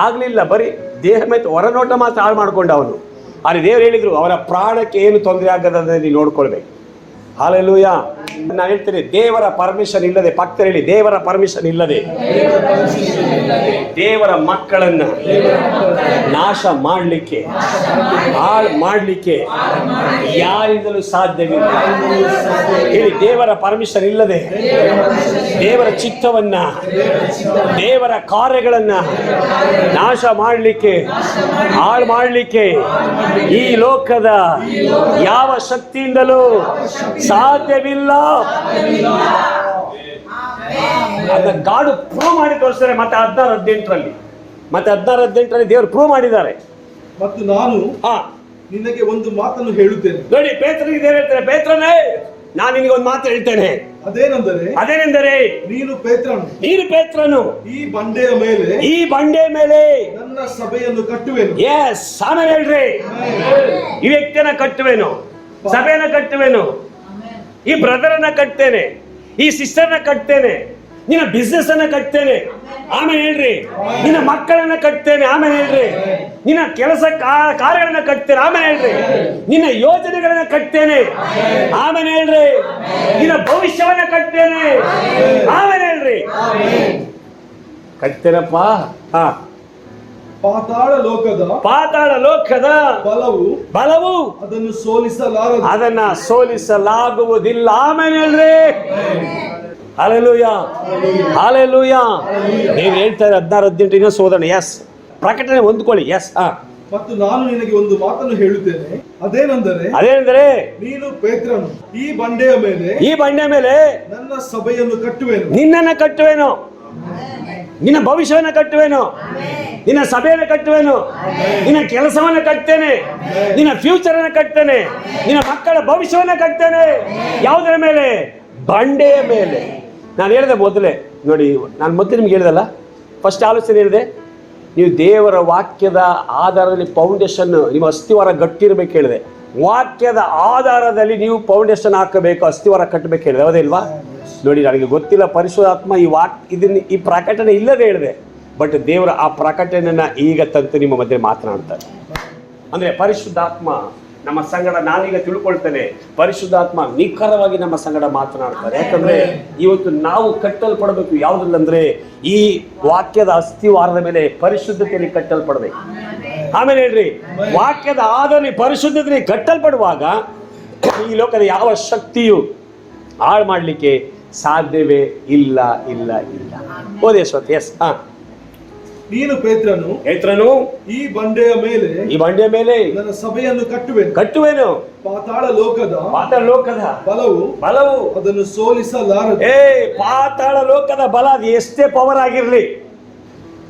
ಆಗ್ಲಿಲ್ಲ, ಬರೀ ದೇಹ ಮತ್ತು ಹೊರನೋಟ ಮಾತ್ರ ಹಾಳು ಮಾಡ್ಕೊಂಡ ಅವನು. ಆದರೆ ದೇವ್ರು ಹೇಳಿದ್ರು ಅವರ ಪ್ರಾಣಕ್ಕೆ ಏನು ತೊಂದರೆ ಆಗದಂದ್ರೆ ನೀವು ನೋಡ್ಕೊಳ್ಬೇಕು. ಹಲ್ಲೆಲೂಯಾ. ನಾನು ಹೇಳ್ತೇನೆ, ದೇವರ ಪರ್ಮಿಷನ್ ಇಲ್ಲದೆ, ಪಕ್ಕ ಹೇಳಿ, ದೇವರ ಪರ್ಮಿಷನ್ ಇಲ್ಲದೆ ದೇವರ ಮಕ್ಕಳನ್ನ ನಾಶ ಮಾಡಲಿಕ್ಕೆ, ಹಾಳು ಮಾಡಲಿಕ್ಕೆ ಯಾರಿಂದಲೂ ಸಾಧ್ಯವಿಲ್ಲ. ಹೇಳಿ, ದೇವರ ಪರ್ಮಿಷನ್ ಇಲ್ಲದೆ ದೇವರ ಚಿತ್ತವನ್ನ, ದೇವರ ಕಾರ್ಯಗಳನ್ನ ನಾಶ ಮಾಡಲಿಕ್ಕೆ, ಹಾಳು ಮಾಡಲಿಕ್ಕೆ ಈ ಲೋಕದ ಯಾವ ಶಕ್ತಿಯಿಂದಲೂ ಸಾಧ್ಯವಿಲ್ಲ. ಅದನ್ನ ಗಾಡು ಪ್ರೂವ್ ಮಾಡಿ ತೋರಿಸ್ತಾರೆ. ಮತ್ತೆ 16:18 ಮತ್ತೆ 16:18 ದೇವರು ಪ್ರೂವ್ ಮಾಡಿದ್ದಾರೆ. ಮತ್ತು ನಾನು ನಿನಗೆ ಒಂದು ಮಾತನ್ನು ಹೇಳುತ್ತೇನೆ. ನೋಡಿ, ಪೇತ್ರನಿಗೆ ದೇವರು ಹೇಳ್ತಾರೆ, ಪೇತ್ರನೇ ನಾನು ನಿನಗೆ ಒಂದು ಮಾತು ಹೇಳ್ತೇನೆ. ಅದೇನೆಂದರೆ ನೀನು ಪೇತ್ರನು ಈ ಬಂಡೆಯ ಮೇಲೆ ನನ್ನ ಸಭೆಯನ್ನು ಕಟ್ಟುವೆನು. ಎಸ್, ಆಮೇಲೆ ಹೇಳ್ರಿ, ಈ ವ್ಯಕ್ತಿಯನ್ನ ಕಟ್ಟುವೆನು, ಸಭೆಯನ್ನ ಕಟ್ಟುವೆನು, ಈ ಬ್ರದರನ್ನ ಕಟ್ತೇನೆ, ಈ ಸಿಸ್ಟರ್ನ ಕಟ್ತೇನೆ, ನಿನ್ನ ಬಿಸ್ನೆಸ್ ಅನ್ನ ಕಟ್ತೇನೆ. ಆಮೇಲೆ ಹೇಳ್ರಿ, ನಿನ್ನ ಮಕ್ಕಳನ್ನ ಕಟ್ತೇನೆ. ಆಮೇಲೆ ಹೇಳ್ರಿ, ನಿನ್ನ ಕೆಲಸ ಕಾರ್ಯಗಳನ್ನ ಕಟ್ತೇನೆ. ಆಮೇಲೆ ಹೇಳ್ರಿ, ನಿನ್ನ ಯೋಜನೆಗಳನ್ನ ಕಟ್ತೇನೆ. ಆಮೇಲೆ ಹೇಳ್ರಿ, ನಿನ್ನ ಭವಿಷ್ಯವನ್ನ ಕಟ್ತೇನೆ. ಆಮೇಲೆ ಹೇಳ್ರಿ, ಕಟ್ತೇನಪ್ಪ. ಪಾತಾಳ ಲೋಕದ ಬಲವು ಅದನ್ನು ಸೋಲಿಸಲಾಗುವುದಿಲ್ಲ. ಆಮೇಲೆ ಹೇಳ್ರಿ, ಹಲ್ಲೆಲೂಯಾ, ಹಲ್ಲೆಲೂಯಾ. ನೀವು ಹೇಳ್ತಾರೆ 16:18 ಸೋದರಣ. ಎಸ್, ಪ್ರಕಟಣೆ ಹೊಂದ್ಕೊಳ್ಳಿ. ಎಸ್. ಮತ್ತು ನಾನು ನಿನಗೆ ಒಂದು ಮಾತನ್ನು ಹೇಳುತ್ತೇನೆ. ಅದೇನೆಂದರೆ ನೀನು ಪೇತ್ರನು ಈ ಬಂಡೆಯ ಮೇಲೆ ನನ್ನ ಸಭೆಯನ್ನು ಕಟ್ಟುವೆನು. ನಿನ್ನನ್ನು ಕಟ್ಟುವೆನು, ನಿನ್ನ ಭವಿಷ್ಯವನ್ನು ಕಟ್ಟುವೆನು, ನಿನ್ನ ಸಭೆಯನ್ನು ಕಟ್ಟುವೆನು, ನಿನ್ನ ಕೆಲಸವನ್ನು ಕಟ್ತೇನೆ, ನಿನ್ನ ಫ್ಯೂಚರ್ ಅನ್ನು ಕಟ್ತೇನೆ, ನಿನ್ನ ಮಕ್ಕಳ ಭವಿಷ್ಯವನ್ನು ಕಟ್ತೇನೆ. ಯಾವುದರ ಮೇಲೆ? ಬಂಡೆಯ ಮೇಲೆ. ನಾನು ಹೇಳಿದೆ ಮೊದಲೇ, ನೋಡಿ, ನಾನು ಮೊದಲು ನಿಮ್ಗೆ ಹೇಳಿದಲ್ಲ, ಫಸ್ಟ್ ಆಲೋಚನೆ ಹೇಳಿದೆ, ನೀವು ದೇವರ ವಾಕ್ಯದ ಆಧಾರದಲ್ಲಿ ಫೌಂಡೇಶನ್, ನಿಮ್ಮ ಅಸ್ಥಿವಾರ ಗಟ್ಟಿರಬೇಕು ಹೇಳಿದೆ. ವಾಕ್ಯದ ಆಧಾರದಲ್ಲಿ ನೀವು ಫೌಂಡೇಶನ್ ಹಾಕಬೇಕು, ಅಸ್ಥಿವಾರ ಕಟ್ಟಬೇಕು ಹೇಳಿದೆ, ಹೌದೇ ಇಲ್ವಾ? ನೋಡಿ, ನನಗೆ ಗೊತ್ತಿಲ್ಲ, ಪರಿಶುದ್ಧಾತ್ಮ ಈ ಪ್ರಕಟಣೆ ಇಲ್ಲದೆ ಹೇಳಿದೆ, ಬಟ್ ದೇವರ ಆ ಪ್ರಕಟಣೆಯನ್ನ ಈಗ ತಂತು ನಿಮ್ಮ ಮಧ್ಯೆ ಮಾತನಾಡ್ತಾರೆ. ಅಂದರೆ ಪರಿಶುದ್ಧಾತ್ಮ ನಮ್ಮ ಸಂಗಡ, ನಾನೀಗ ತಿಳ್ಕೊಳ್ತೇನೆ, ಪರಿಶುದ್ಧಾತ್ಮ ನಿಖರವಾಗಿ ನಮ್ಮ ಸಂಗಡ ಮಾತನಾಡ್ತಾರೆ. ಯಾಕಂದ್ರೆ ಇವತ್ತು ನಾವು ಕಟ್ಟಲ್ಪಡಬೇಕು ಯಾವುದಲ್ಲಂದ್ರೆ ಈ ವಾಕ್ಯದ ಅಸ್ಥಿವಾರದ ಮೇಲೆ, ಪರಿಶುದ್ಧತೆಯಲ್ಲಿ ಕಟ್ಟಲ್ಪಡಬೇಕು. ಆಮೇಲೆ ಹೇಳ್ರಿ, ವಾಕ್ಯದ ಆಧಾರದಲ್ಲಿ ಪರಿಶುದ್ಧತೆಯಲ್ಲಿ ಕಟ್ಟಲ್ಪಡುವಾಗ ಈ ಲೋಕದ ಯಾವ ಶಕ್ತಿಯು ಹಾಳು ಮಾಡಲಿಕ್ಕೆ ಸಾಧ್ಯವೇ ಇಲ್ಲ, ಇಲ್ಲ, ಇಲ್ಲ. ಓದಿ ಅಶ್ವಥ್. ಎಸ್. ನೀನು ಪೇತ್ರನು ಈ ಬಂಡೆಯ ಮೇಲೆ ನನ್ನ ಸಭೆಯನ್ನು ಕಟ್ಟುವೆನು. ಪಾತಾಳ ಲೋಕದ ಬಲವು ಅದನ್ನು ಸೋಲಿಸಲಾರದು. ಪಾತಾಳ ಲೋಕದ ಬಲ ಅದು ಎಷ್ಟೇ ಪವರ್ ಆಗಿರ್ಲಿ,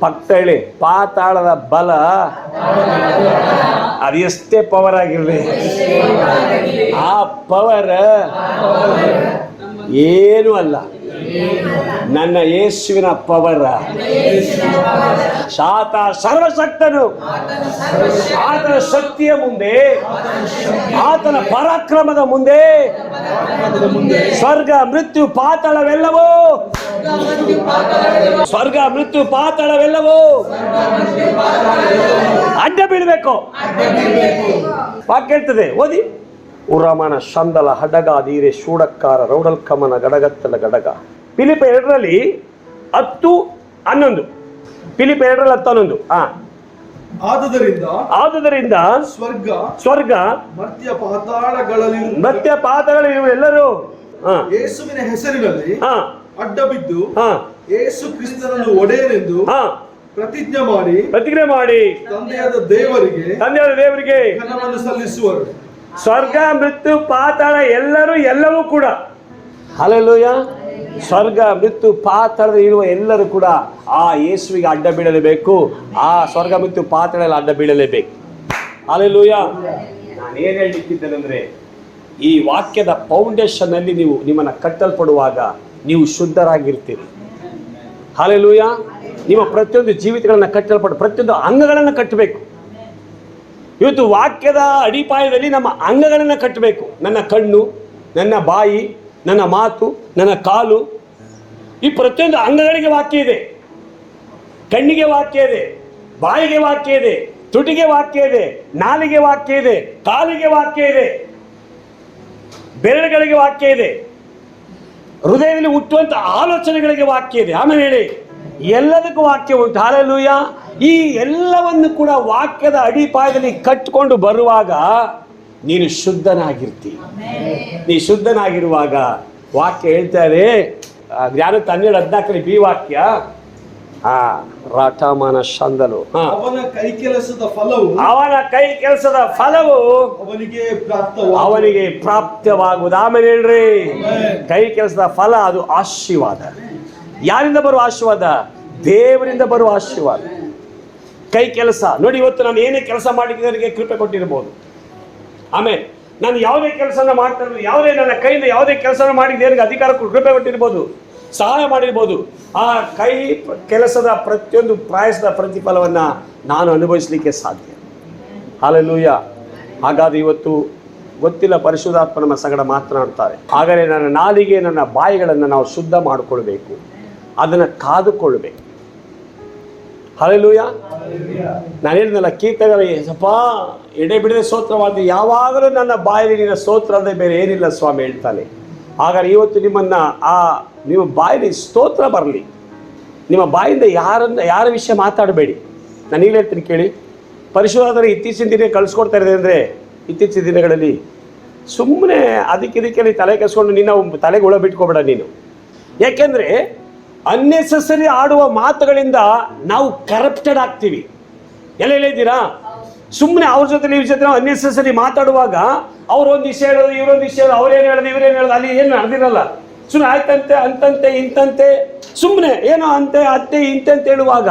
ಪಕ್ಕ ಹೇಳಿ, ಪಾತಾಳದ ಬಲ ಅದು ಎಷ್ಟೇ ಪವರ್ ಆಗಿರ್ಲಿ, ಆ ಪವರ್ ಏನೂ ಅಲ್ಲ. ನನ್ನ ಯೇಸುವಿನ ಪವರ್, ಸರ್ವಶಕ್ತನು, ಆತನ ಶಕ್ತಿಯ ಮುಂದೆ, ಆತನ ಪರಾಕ್ರಮದ ಮುಂದೆ ಸ್ವರ್ಗ ಮೃತ್ಯು ಪಾತಾಳವೆಲ್ಲವೋ ಅಡ್ಡ ಬೀಳ್ಬೇಕು. ವಾಕ್ಯ ಹೇಳ್ತದೆ, ಓದಿ. ಉರಮನ ಶಂದಲ ಹಡಗ ದೀರೆ ಶೂಡಕ್ಕಾರ ರೌಡಲ್ಕಮನ ಗಡಗತ್ತಲ ಗಡಗ. ಫಿಲಿಪ 2 10:11. ಫಿಲಿಪ್ 2:10-11. ಆದುದರಿಂದ ಸ್ವರ್ಗ ಮರ್ತ್ಯ ಪಾತಾಳಗಳಿರುವ ಎಲ್ಲರೂ ಯೇಸುವಿನ ಹೆಸರಿನಲ್ಲಿ ಅಡ್ಡ ಬಿದ್ದು ಯೇಸು ಕ್ರಿಸ್ತನನ್ನು ಒಡೆಯನೆಂದು ಪ್ರತಿಜ್ಞೆ ಮಾಡಿ ತಂದೆಯಾದ ದೇವರಿಗೆ ಘನವನ್ನು ಸಲ್ಲಿಸುವರು. ಸ್ವರ್ಗ ಮೃತ್ಯು ಪಾತಾಳ ಎಲ್ಲವೂ ಕೂಡ, ಹಲ್ಲೆಲೂಯಾ, ಸ್ವರ್ಗ ಮೃತ್ಯು ಪಾತಾಳದ ಇರುವ ಎಲ್ಲರೂ ಕೂಡ ಆ ಯೇಸುವಿಗೆ ಅಡ್ಡ ಬೀಳಲೇಬೇಕು. ಆ ಸ್ವರ್ಗ ಮೃತ್ಯು ಪಾತಾಳದಲ್ಲಿ ಅಡ್ಡ ಬೀಳಲೇಬೇಕು. ಹಲ್ಲೆಲೂಯಾ. ನಾನು ಏನು ಹೇಳಲಿಕ್ಕಿದ್ದೇನೆಂದ್ರೆ, ಈ ವಾಕ್ಯದ ಫೌಂಡೇಶನ್ ಅಲ್ಲಿ ನೀವು ನಿಮ್ಮನ್ನು ಕಟ್ಟಲ್ಪಡುವಾಗ ನೀವು ಶುದ್ಧರಾಗಿರ್ತೀರಿ. ಹಲ್ಲೆಲೂಯಾ. ನಿಮ್ಮ ಪ್ರತಿಯೊಂದು ಜೀವಿತಗಳನ್ನು ಕಟ್ಟಲ್ಪಟ್ಟು ಪ್ರತಿಯೊಂದು ಅಂಗಗಳನ್ನು ಕಟ್ಟಬೇಕು. ಇವತ್ತು ವಾಕ್ಯದ ಅಡಿಪಾಯದಲ್ಲಿ ನಮ್ಮ ಅಂಗಗಳನ್ನು ಕಟ್ಟಬೇಕು. ನನ್ನ ಕಣ್ಣು, ನನ್ನ ಬಾಯಿ, ನನ್ನ ಮಾತು, ನನ್ನ ಕಾಲು, ಈ ಪ್ರತಿಯೊಂದು ಅಂಗಗಳಿಗೆ ವಾಕ್ಯ ಇದೆ. ಕಣ್ಣಿಗೆ ವಾಕ್ಯ ಇದೆ, ಬಾಯಿಗೆ ವಾಕ್ಯ ಇದೆ, ತುಟಿಗೆ ವಾಕ್ಯ ಇದೆ, ನಾಲಿಗೆ ವಾಕ್ಯ ಇದೆ, ಕಾಲಿಗೆ ವಾಕ್ಯ ಇದೆ, ಬೆರಳುಗಳಿಗೆ ವಾಕ್ಯ ಇದೆ, ಹೃದಯದಲ್ಲಿ ಹುಟ್ಟುವಂತ ಆಲೋಚನೆಗಳಿಗೆ ವಾಕ್ಯ ಇದೆ. ಆಮೇಲೆ ಹೇಳಿ, ಎಲ್ಲದಕ್ಕೂ ವಾಕ್ಯ ಉಂಟು. ಹಲ್ಲೆಲೂಯಾ. ಈ ಎಲ್ಲವನ್ನು ಕೂಡ ವಾಕ್ಯದ ಅಡಿಪಾಯದಲ್ಲಿ ಕಟ್ಟಿಕೊಂಡು ಬರುವಾಗ ನೀನು ಶುದ್ಧನಾಗಿರ್ತಿ. ನೀ ಶುದ್ಧನಾಗಿರುವಾಗ ವಾಕ್ಯ ಹೇಳ್ತಾರೆ, ಜ್ಞಾನ 12:14 ಬಿ ವಾಕ್ಯ, ರಾಠಮಾನ ಶಂದಲು, ಅವನ ಕೈ ಕೆಲಸದ ಫಲವು ಅವನಿಗೆ ಪ್ರಾಪ್ತವಾಗುವುದು. ಆಮೇಲೆ ಹೇಳ್ರಿ, ಕೈ ಕೆಲಸದ ಫಲ ಅದು ಆಶೀರ್ವಾದ. ಯಾರಿಂದ ಬರುವ ಆಶೀರ್ವಾದ? ದೇವರಿಂದ ಬರುವ ಆಶೀರ್ವಾದ. ಕೈ ಕೆಲಸ ನೋಡಿ, ಇವತ್ತು ನಾನು ಏನೇ ಕೆಲಸ ಮಾಡಿದ್ದವರಿಗೆ ಕೃಪೆ ಕೊಟ್ಟಿರ್ಬೋದು. ಆಮೇಲೆ ನಾನು ಯಾವುದೇ ಕೆಲಸನ ಮಾಡ್ತಾ ಇರ್ಬೋದು, ಯಾವುದೇ ನನ್ನ ಕೈಯಿಂದ ಯಾವುದೇ ಕೆಲಸ ಮಾಡಿದ್ದೇನಿಗೆ ಅಧಿಕಾರ ಕೃಪೆ ಕೊಟ್ಟಿರ್ಬೋದು, ಸಹಾಯ ಮಾಡಿರ್ಬೋದು. ಆ ಕೈ ಕೆಲಸದ ಪ್ರತಿಯೊಂದು ಪ್ರಯಾಸದ ಪ್ರತಿಫಲವನ್ನು ನಾನು ಅನುಭವಿಸಲಿಕ್ಕೆ ಸಾಧ್ಯ. ಹಲ್ಲೆಲೂಯಾ. ಹಾಗಾದ್ರೆ ಇವತ್ತು ಗೊತ್ತಿಲ್ಲ, ಪರಿಶುದ್ಧಾತ್ಮ ನಮ್ಮ ಸಂಗಡ ಮಾತನಾಡ್ತಾರೆ. ಹಾಗಾದರೆ ನನ್ನ ನಾಲಿಗೆ, ನನ್ನ ಬಾಯಿಗಳನ್ನು ನಾವು ಶುದ್ಧ ಮಾಡಿಕೊಳ್ಬೇಕು, ಅದನ್ನು ಕಾದುಕೊಳ್ಬೇಕು. ಹಲ್ಲೆಲೂಯಾ. ನಾನು ಹೇಳಿದ್ನಲ್ಲ, ಕೀರ್ತನೆ ಸ್ವಲ್ಪ ಎಡೆ ಬಿಡದೆ ಸ್ತೋತ್ರವಾದ, ಯಾವಾಗಲೂ ನನ್ನ ಬಾಯಲ್ಲಿ ನಿನ್ನ ಸ್ತೋತ್ರ ಅಂದರೆ ಬೇರೆ ಏನಿಲ್ಲ ಸ್ವಾಮಿ ಹೇಳ್ತಾನೆ. ಹಾಗಾದ್ರೆ ಇವತ್ತು ನಿಮ್ಮ ಬಾಯಲ್ಲಿ ಸ್ತೋತ್ರ ಬರಲಿ. ನಿಮ್ಮ ಬಾಯಿಂದ ಯಾರ ವಿಷಯ ಮಾತಾಡಬೇಡಿ. ನಾನು ಈಗ ಹೇಳ್ತೀನಿ ಕೇಳಿ. ಪರಿಶುದ್ಧಾತ್ಮರು ಇತ್ತೀಚಿನ ದಿನ ಕಳಿಸ್ಕೊಡ್ತಾ ಇದೆ ಅಂದರೆ, ಇತ್ತೀಚಿನ ದಿನಗಳಲ್ಲಿ ಸುಮ್ಮನೆ ಅದಕ್ಕಿದಕ್ಕೆ ತಲೆ ಕೆಸ್ಕೊಂಡು ನಿನ್ನ ತಲೆಗೆ ಹುಳ ಬಿಟ್ಕೊಬೇಡ ನೀನು. ಯಾಕೆಂದರೆ ಅನ್ನೆಸೆಸರಿ ಆಡುವ ಮಾತುಗಳಿಂದ ನಾವು ಕರಪ್ಟೆಡ್ ಆಗ್ತೀವಿ. ಎಲ್ಲ ಹೇಳಿದ್ದೀರಾ? ಸುಮ್ಮನೆ ಅವ್ರ ಜೊತೆ ಇವ್ರ ಜೊತೆ ನಾವು ಅನ್ನೆಸೆಸರಿ ಮಾತಾಡುವಾಗ ಅವ್ರು ಒಂದು ವಿಷಯ ಹೇಳೋದು, ಇವರೊಂದು ವಿಷಯ ಹೇಳೋದು, ಅವ್ರೇನು ಹೇಳೋದು, ಇವರೇನು ಹೇಳೋದು, ಅಲ್ಲಿ ಏನು ನಡೆದಿರಲ್ಲ. ಸುಮ್ಮನೆ ಆಯ್ತಂತೆ, ಅಂತಂತೆ, ಇಂತಂತೆ, ಸುಮ್ಮನೆ ಏನೋ ಅಂತೆ, ಅತ್ತೆ, ಇಂತೆ ಅಂತ ಹೇಳುವಾಗ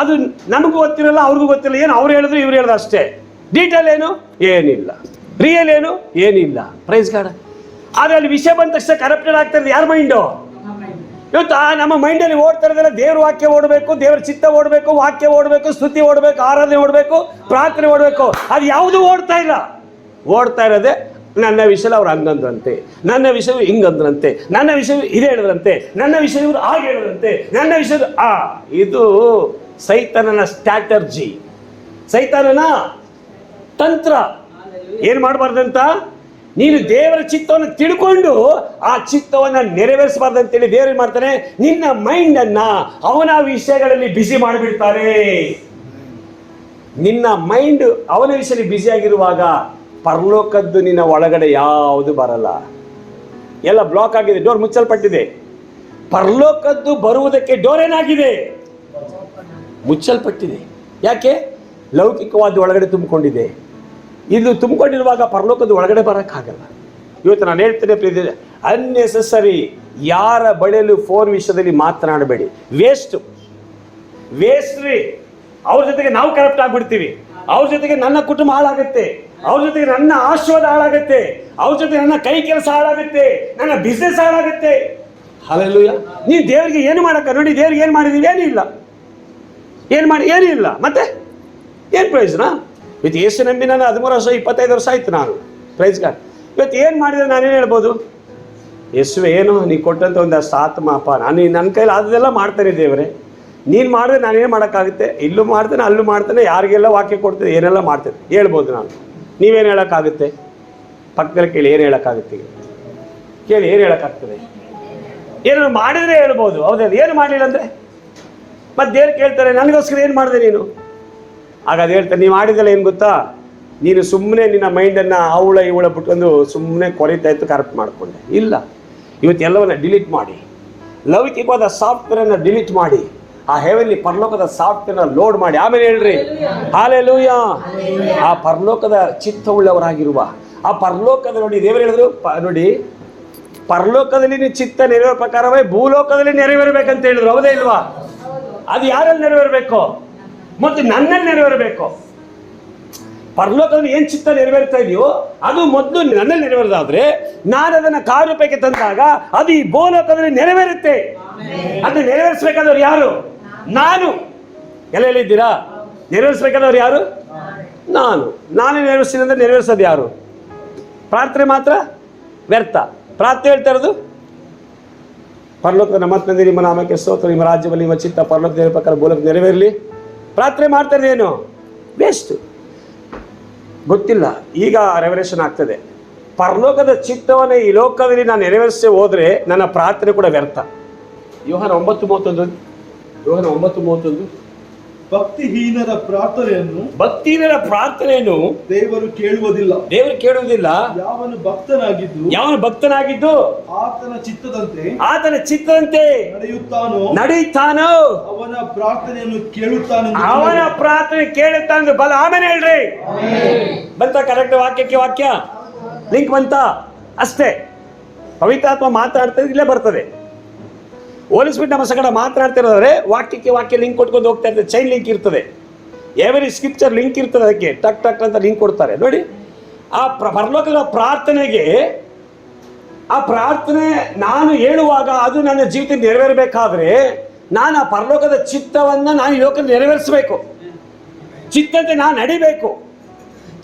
ಅದು ನಮಗೂ ಗೊತ್ತಿರಲ್ಲ, ಅವ್ರಿಗೂ ಗೊತ್ತಿಲ್ಲ. ಏನು ಅವ್ರು ಹೇಳಿದ್ರು ಇವ್ರು ಹೇಳೋದು ಅಷ್ಟೇ. ಡೀಟೇಲ್ ಏನಿಲ್ಲ, ರಿಯಲ್ ಏನಿಲ್ಲ. Praise God. ಆದರೆ ಅಲ್ಲಿ ವಿಷಯ ಬಂದ ತಕ್ಷಣ ಕರಪ್ಟೆಡ್ ಆಗ್ತಾ ಇರೋದು ಯಾರ ಮೈಂಡು? ಇವತ್ತು ನಮ್ಮ ಮೈಂಡಲ್ಲಿ ಓಡ್ತಾ ಇರೋದೆಲ್ಲ ದೇವ್ರ ವಾಕ್ಯ ಓಡಬೇಕು, ದೇವ್ರ ಚಿತ್ತ ಓಡಬೇಕು, ವಾಕ್ಯ ಓಡಬೇಕು, ಸ್ತುತಿ ಓಡಬೇಕು, ಆರಾಧನೆ ಓಡಬೇಕು, ಪ್ರಾರ್ಥನೆ ಓಡಬೇಕು. ಅದು ಯಾವುದೂ ಓಡ್ತಾ ಇರೋದೇ ನನ್ನ ವಿಷಯ ಅವ್ರು ಹಂಗಂದ್ರಂತೆ, ನನ್ನ ವಿಷಯವು ಹಿಂಗಂದ್ರಂತೆ, ನನ್ನ ವಿಷಯವು ಇದು ಹೇಳಿದ್ರಂತೆ, ನನ್ನ ವಿಷಯ ಇವರು ಹಾಗೆ ಹೇಳಿದ್ರಂತೆ, ನನ್ನ ವಿಷಯದ ಇದು ಸೈತಾನನ ಸ್ಟ್ರಾಟರ್ಜಿ, ಸೈತಾನನ ತಂತ್ರ. ಏನು ಮಾಡಬಾರ್ದಂತ? ನೀನು ದೇವರ ಚಿತ್ತವನ್ನು ತಿಳ್ಕೊಂಡು ಆ ಚಿತ್ತವನ್ನು ನೆರವೇರಿಸಬಾರ್ದಂತೇಳಿ ದೇವರು ಮಾಡ್ತಾನೆ, ನಿನ್ನ ಮೈಂಡನ್ನು ಅವನ ವಿಷಯಗಳಲ್ಲಿ ಬಿಸಿ ಮಾಡಿಬಿಡ್ತಾರೆ. ನಿನ್ನ ಮೈಂಡ್ ಅವನ ವಿಷಯದಲ್ಲಿ ಬ್ಯುಸಿಯಾಗಿರುವಾಗ ಪರಲೋಕದ್ದು ನಿನ್ನ ಒಳಗಡೆ ಯಾವುದು ಬರಲ್ಲ. ಎಲ್ಲ ಬ್ಲಾಕ್ ಆಗಿದೆ, ಡೋರ್ ಮುಚ್ಚಲ್ಪಟ್ಟಿದೆ. ಪರಲೋಕದ್ದು ಬರುವುದಕ್ಕೆ ಡೋರ್ ಏನಾಗಿದೆ? ಮುಚ್ಚಲ್ಪಟ್ಟಿದೆ. ಯಾಕೆ? ಲೌಕಿಕವಾದ ಒಳಗಡೆ ತುಂಬಿಕೊಂಡಿದೆ. ಇದು ತುಂಬಿಕೊಂಡಿರುವಾಗ ಪರಲೋಕದ ಒಳಗಡೆ ಬರೋಕ್ಕಾಗಲ್ಲ. ಇವತ್ತು ನಾನು ಹೇಳ್ತೇನೆ ಪ್ರೀತಿ, ಅನ್ನೆಸೆಸರಿ ಯಾರ ಬಳಿಯಲ್ಲೂ ಫೋನ್ ವಿಷಯದಲ್ಲಿ ಮಾತನಾಡಬೇಡಿ. ವೇಸ್ಟ್ ರೀ. ಅವ್ರ ಜೊತೆಗೆ ನಾವು ಕರಪ್ಟ್ ಆಗಿಬಿಡ್ತೀವಿ. ಅವ್ರ ಜೊತೆಗೆ ನನ್ನ ಕುಟುಂಬ ಹಾಳಾಗುತ್ತೆ, ಅವ್ರ ಜೊತೆಗೆ ನನ್ನ ಆಶೀರ್ವಾದ ಹಾಳಾಗುತ್ತೆ, ಅವ್ರ ಜೊತೆಗೆ ನನ್ನ ಕೈ ಕೆಲಸ ಹಾಳಾಗುತ್ತೆ, ನನ್ನ ಬಿಸ್ನೆಸ್ ಹಾಳಾಗುತ್ತೆ. ಹಲ್ಲೆಲೂಯಾ. ನೀವು ದೇವರಿಗೆ ಏನು ಮಾಡಕ್ಕ ನೋಡಿ, ದೇವ್ರಿಗೆ ಏನು ಮಾಡಿದೀವಿ? ಏನಿಲ್ಲ. ಮತ್ತೆ ಏನು ಪ್ರಯೋಜನ? ಇವತ್ತು ಯೇಸು ನಂಬಿ ನಾನು 13 ವರ್ಷ 25 ವರ್ಷ ಆಯ್ತು ನಾನು. Praise God. ಇವತ್ತು ಏನು ಮಾಡಿದ್ರೆ ನಾನೇನು ಹೇಳ್ಬೋದು? ಯೇಸುವೆ, ಏನು ನೀ ಕೊಟ್ಟಂತ ಒಂದಷ್ಟು ಆತ್ಮ ಅಪ್ಪ, ನಾನು ನನ್ನ ಕೈಲಿ ಅದೆಲ್ಲ ಮಾಡ್ತೇನೆ ದೇವರೇ. ನೀನು ಮಾಡಿದ್ರೆ ನಾನೇನು ಮಾಡೋಕ್ಕಾಗುತ್ತೆ? ಇಲ್ಲೂ ಮಾಡ್ತೇನೆ, ಅಲ್ಲೂ ಮಾಡ್ತೇನೆ, ಯಾರಿಗೆಲ್ಲ ವಾಕ್ಯ ಕೊಡ್ತೇನೆ, ಏನೆಲ್ಲ ಮಾಡ್ತೇನೆ ಹೇಳ್ಬೋದು ನಾನು. ನೀವೇನು ಹೇಳೋಕ್ಕಾಗುತ್ತೆ? ಪಕ್ಕದಲ್ಲಿ ಕೇಳಿ, ಏನು ಹೇಳೋಕ್ಕಾಗುತ್ತೆ? ಕೇಳಿ, ಏನು ಹೇಳೋಕ್ಕಾಗ್ತದೆ? ಏನು ಮಾಡಿದ್ರೆ ಹೇಳ್ಬೋದು, ಹೌದಲ್ಲ? ಏನು ಮಾಡಲಿಲ್ಲ ಅಂದರೆ ಮತ್ತೆ ದೇವ್ರು ಕೇಳ್ತಾರೆ, ನನಗೋಸ್ಕರ ಏನು ಮಾಡಿದೆ ನೀನು? ಆಗ ಅದು ಹೇಳ್ತಾರೆ, ನೀವು ಮಾಡಿದಲ್ಲ ಏನು ಗೊತ್ತಾ, ನೀನು ಸುಮ್ಮನೆ ನಿನ್ನ ಮೈಂಡನ್ನು ಇವಳ ಬಿಟ್ಕೊಂಡು ಸುಮ್ಮನೆ ಕೊರಿತಾ ಇತ್ತು, ಕರೆಕ್ಟ್ ಮಾಡಿಕೊಂಡೆ. ಇಲ್ಲ, ಇವತ್ತು ಎಲ್ಲವನ್ನ ಡಿಲೀಟ್ ಮಾಡಿ, ಲೌಕಿಕವಾದ ಸಾಫ್ಟ್ವೇರನ್ನು ಡಿಲೀಟ್ ಮಾಡಿ, ಆ ಹೆವೆನ್ಲಿ ಪರಲೋಕದ ಸಾಫ್ಟ್ವೇರ್ನ ಲೋಡ್ ಮಾಡಿ. ಆಮೇಲೆ ಹೇಳ್ರಿ ಹಾಲೆಲೂಯಾ. ಆ ಪರಲೋಕದ ಚಿತ್ತವುಳ್ಳವರಾಗಿರುವ ಆ ಪರಲೋಕದ, ನೋಡಿ ದೇವರು ಹೇಳಿದ್ರು, ನೋಡಿ ಪರಲೋಕದಲ್ಲಿ ನೀವು ಚಿತ್ತ ನೆರವೇರೋ ಪ್ರಕಾರವೇ ಭೂಲೋಕದಲ್ಲಿ ನೆರವೇರಬೇಕಂತ ಹೇಳಿದ್ರು, ಹೌದೇ ಇಲ್ವಾ? ಅದು ಯಾರಲ್ಲಿ ನೆರವೇರಬೇಕು? ಮತ್ತು ನನ್ನಲ್ಲಿ ನೆರವೇರಬೇಕು. ಪರಲೋಕದಲ್ಲಿ ಏನು ಚಿತ್ತ ನೆರವೇರ್ತಾ ಇದೆಯೋ ಅದು ಮೊದಲು ನನ್ನಲ್ಲಿ ನೆರವೇರೋದಾದ್ರೆ ನಾನು ಅದನ್ನು ಕಾರ್ಯರೂಪಕ್ಕೆ ತಂದಾಗ ಅದು ಈ ಭೂಲೋಕದಲ್ಲಿ ನೆರವೇರುತ್ತೆ. ಅದನ್ನ ನೆರವೇರಿಸಬೇಕಾದವ್ರು ಯಾರು? ನಾನು. ಎಲ್ಲೆಲ್ಲಿದ್ದೀರಾ? ನೆರವೇರಿಸಬೇಕಾದವ್ರು ಯಾರು? ನಾನೇ ನೆರವೇರಿಸ್ತೀನಿ ಅಂದರೆ ನೆರವೇರಿಸೋದು ಯಾರು? ಪ್ರಾರ್ಥನೆ ಮಾತ್ರ ವ್ಯರ್ಥ. ಪ್ರಾರ್ಥನೆ ಹೇಳ್ತಾ ಇರೋದು, ಪರಲೋಕದ ನಮ್ಮ ತಂದೆ ನಿಮ್ಮ ನಾಮಕ್ಕೆ ಸ್ತೋತ್ರ, ನಿಮ್ಮ ರಾಜ್ಯದಲ್ಲಿ ನಿಮ್ಮ ಚಿತ್ತ ಪರಲೋಕ ಪ್ರಕಾರ ಭೂಲೋಕ ನೆರವೇರಲಿ. ಪ್ರಾರ್ಥನೆ ಮಾಡ್ತಾ ಇರೋದೇನು? ವೇಸ್ಟ್. ಗೊತ್ತಿಲ್ಲ. ಈಗ ರೆವಲ್ಯೂಷನ್ ಆಗ್ತದೆ. ಪರಲೋಕದ ಚಿತ್ತವನ್ನೇ ಈ ಲೋಕದಲ್ಲಿ ನಾನು ನೆರವೇರಿಸಿ ಹೋದರೆ ನನ್ನ ಪ್ರಾರ್ಥನೆ ಕೂಡ ವ್ಯರ್ಥ. ಯೋಹಾನ 9:31 ಭಕ್ತಿಹೀನರ ಪ್ರಾರ್ಥನೆಯನ್ನು ದೇವರು ಕೇಳುವುದಿಲ್ಲ. ಯಾವನು ಭಕ್ತನಾಗಿದ್ದು ಆತನ ಚಿತ್ತದಂತೆ ನಡೆಯುತ್ತಾನೋ ಅವನ ಪ್ರಾರ್ಥನೆಯನ್ನು ಕೇಳುತ್ತಾನೆ. ಬಲ ಆಮೇಲೆ ಹೇಳ್ರಿ. ಬಂತ ಕರೆಕ್ಟ್ ವಾಕ್ಯ ಲಿಂಕ್ ಬಂತ ಅಷ್ಟೇ. ಪವಿತ್ರಾತ್ಮ ಮಾತಾಡ್ತದೆ, ಇಲ್ಲೇ ಬರ್ತದೆ. ಹೋಲಿಸ್ಬಿಟ್ಟು ನಮ್ಮ ಸಂಗಡ ಮಾತನಾಡ್ತಿರೋದ್ರೆ ವಾಕ್ಯ ಲಿಂಕ್ ಕೊಟ್ಕೊಂಡು ಹೋಗ್ತಾ ಇರ್ತದೆ. ಚೈನ್ ಲಿಂಕ್ ಇರ್ತದೆ, ಎವರಿ ಸ್ಕ್ರಿಪ್ಚರ್ ಲಿಂಕ್ ಇರ್ತದೆ. ಅದಕ್ಕೆ ಟಕ್ ಟಕ್ ಅಂತ ಲಿಂಕ್ ಕೊಡ್ತಾರೆ. ನೋಡಿ, ಆ ಪರಲೋಕದ ಪ್ರಾರ್ಥನೆಗೆ, ಆ ಪ್ರಾರ್ಥನೆ ನಾನು ಹೇಳುವಾಗ ಅದು ನನ್ನ ಜೀವಿತದಲ್ಲಿ ನೆರವೇರಬೇಕಾದ್ರೆ ನಾನು ಆ ಪರಲೋಕದ ಚಿತ್ತವನ್ನು ನಾನು ಈ ಲೋಕದಲ್ಲಿ ನೆರವೇರಿಸಬೇಕು. ಚಿತ್ತಂತೆ ನಾನು ನಡಿಬೇಕು.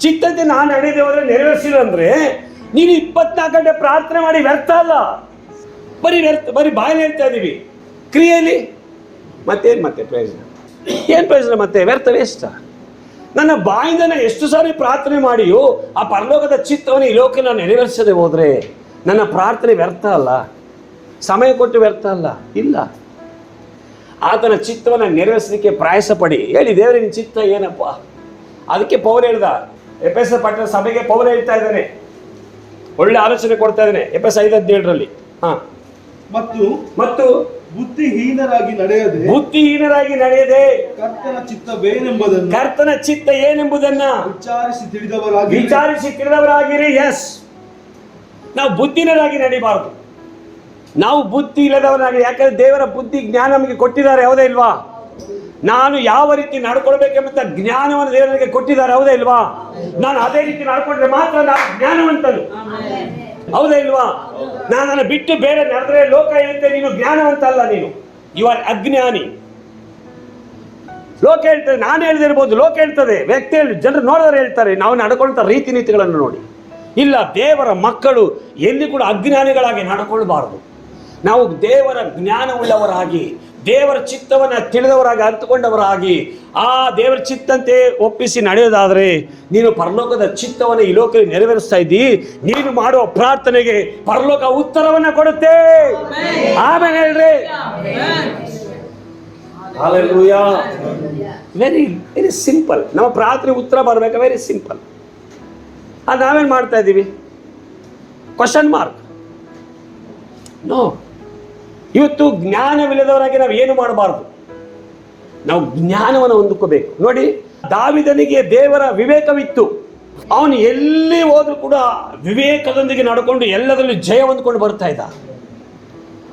ಚಿತ್ತಂತೆ ನಾನು ನಡೀದೆ ಹೋದ್ರೆ ನೆರವೇರಿಸಿಲ್ಲ ಅಂದರೆ ನೀನು 24 ಗಂಟೆ ಪ್ರಾರ್ಥನೆ ಮಾಡಿ ವ್ಯರ್ಥ ಅಲ್ಲ. ಬರೀ ಬಾಯಲ್ಲಿ ಹೇಳ್ತಾ ಇದ್ದೀವಿ, ಕ್ರಿಯೆಯಲ್ಲಿ ಮತ್ತೆ ಪ್ರಯೋಜನ? ಏನು ಪ್ರಯೋಜನ? ಮತ್ತೆ ವ್ಯರ್ಥ, ವೇಸ್ಟ್. ನನ್ನ ಬಾಯಿಂದ ಎಷ್ಟು ಸಾರಿ ಪ್ರಾರ್ಥನೆ ಮಾಡಿಯೋ ಆ ಪರಲೋಕದ ಚಿತ್ತವನ್ನು ಈ ಲೋಕ ನಾನು ನೆರವೇರಿಸದೆ ಹೋದರೆ ನನ್ನ ಪ್ರಾರ್ಥನೆ ವ್ಯರ್ಥ ಅಲ್ಲ, ಸಮಯ ಕೊಟ್ಟು ವ್ಯರ್ಥ ಅಲ್ಲ. ಇಲ್ಲ, ಆತನ ಚಿತ್ತವನ್ನು ನೆರವೇರಿಸಲಿಕ್ಕೆ ಪ್ರಯಾಸ ಪಡಿ. ಹೇಳಿ, ದೇವರೇ ನಿನ್ನ ಚಿತ್ತ ಏನಪ್ಪ? ಅದಕ್ಕೆ ಪೌಲ ಹೇಳ್ದ, ಎಫೆಸ ಪಟ್ಟಣ ಸಭೆಗೆ ಪೌಲ ಹೇಳ್ತಾ ಇದ್ದಾನೆ, ಒಳ್ಳೆ ಆಲೋಚನೆ ಕೊಡ್ತಾ ಇದ್ದಾನೆ. ಎಫೆಸ 5:17 ಮತ್ತು ಬುದ್ಧಿಹೀನರಾಗಿ ನಡೆಯದೆ ಕರ್ತನ ಚಿತ್ತ ಏನೆಂಬುದನ್ನ ವಿಚಾರಿಸಿ ತಿಳಿದವರಾಗಿರಿ. ಎಸ್, ನಾವು ಬುದ್ಧಿಹೀನರಾಗಿ ನಡಿಬಾರ್ದು. ನಾವು ಬುದ್ಧಿ ಇಲ್ಲದವರಾಗಿ, ಯಾಕಂದ್ರೆ ದೇವರ ಬುದ್ಧಿ ಜ್ಞಾನ ನಮಗೆ ಕೊಟ್ಟಿದ್ದಾರೆ, ಹೌದಾ ಇಲ್ವಾ? ನಾನು ಯಾವ ರೀತಿ ನಡ್ಕೊಳ್ಬೇಕೆಂಬ ಜ್ಞಾನವನ್ನು ದೇವರಿಗೆ ಕೊಟ್ಟಿದ್ದಾರೆ, ಹೌದಾ ಇಲ್ವಾ? ನಾನು ಅದೇ ರೀತಿ ನಡ್ಕೊಂಡ್ರೆ ಮಾತ್ರ ನಾನು ಜ್ಞಾನವಂತನು, ಹೌದಾ ಇಲ್ವಾ? ನಾನು ಬಿಟ್ಟು ಬೇರೆ ನಡೆದ್ರೆ ಲೋಕ ಹೇಳುತ್ತೆ ನೀನು ಜ್ಞಾನವಂತ ಅಲ್ಲ, ನೀನು ಯು ಆರ್ ಅಜ್ಞಾನಿ. ಲೋಕ ಹೇಳ್ತದೆ, ನಾನು ಹೇಳ್ದಿರ್ಬೋದು, ಲೋಕ ಹೇಳ್ತದೆ, ವ್ಯಕ್ತಿ ಜನರು ನೋಡೋರು ಹೇಳ್ತಾರೆ, ನಾವು ನಡ್ಕೊಳ್ತಾ ರೀತಿ ನೀತಿಗಳನ್ನು ನೋಡಿ. ಇಲ್ಲ, ದೇವರ ಮಕ್ಕಳು ಎಲ್ಲಿ ಕೂಡ ಅಜ್ಞಾನಿಗಳಾಗಿ ನಡ್ಕೊಳ್ಬಾರ್ದು. ನಾವು ದೇವರ ಜ್ಞಾನವುಳ್ಳವರಾಗಿ, ದೇವರ ಚಿತ್ತವನ್ನು ತಿಳಿದವರಾಗಿ, ಅರ್ಥಕೊಂಡವರಾಗಿ, ಆ ದೇವರ ಚಿತ್ತಂತೆ ಒಪ್ಪಿಸಿ ನಡೆಯೋದಾದರೆ ನೀನು ಪರಲೋಕದ ಚಿತ್ತವನ್ನು ಈ ಲೋಕದಲ್ಲಿ ನೆರವೇರಿಸ್ತಾ ಇದ್ದಿ. ನೀನು ಮಾಡುವ ಪ್ರಾರ್ಥನೆಗೆ ಪರಲೋಕ ಉತ್ತರವನ್ನು ಕೊಡುತ್ತೆ. ಆಮೇಲೆ ಹೇಳ್ರಿ ಹಲ್ಲೆಲೂಯಾ. Very very simple. ನಮ್ಮ ಪ್ರಾರ್ಥನೆ ಉತ್ತರ ಬರಬೇಕು, ವೆರಿ ಸಿಂಪಲ್. ಅದು ನಾವೇನು ಮಾಡ್ತಾ ಇದ್ದೀವಿ? Question mark. ನೋ, ಇವತ್ತು ಜ್ಞಾನವಿಲ್ಲದವರಾಗಿ ನಾವು ಏನು ಮಾಡಬಾರ್ದು, ನಾವು ಜ್ಞಾನವನ್ನು ಹೊಂದಿಕೋಬೇಕು. ನೋಡಿ, ದಾವೀದನಿಗೆ ದೇವರ ವಿವೇಕವಿತ್ತು. ಅವನು ಎಲ್ಲಿ ಹೋದ್ರೂ ಕೂಡ ವಿವೇಕದೊಂದಿಗೆ ನಡ್ಕೊಂಡು ಎಲ್ಲದರಲ್ಲೂ ಜಯ ಹೊಂದ್ಕೊಂಡು ಬರ್ತಾ ಇದ್ದ.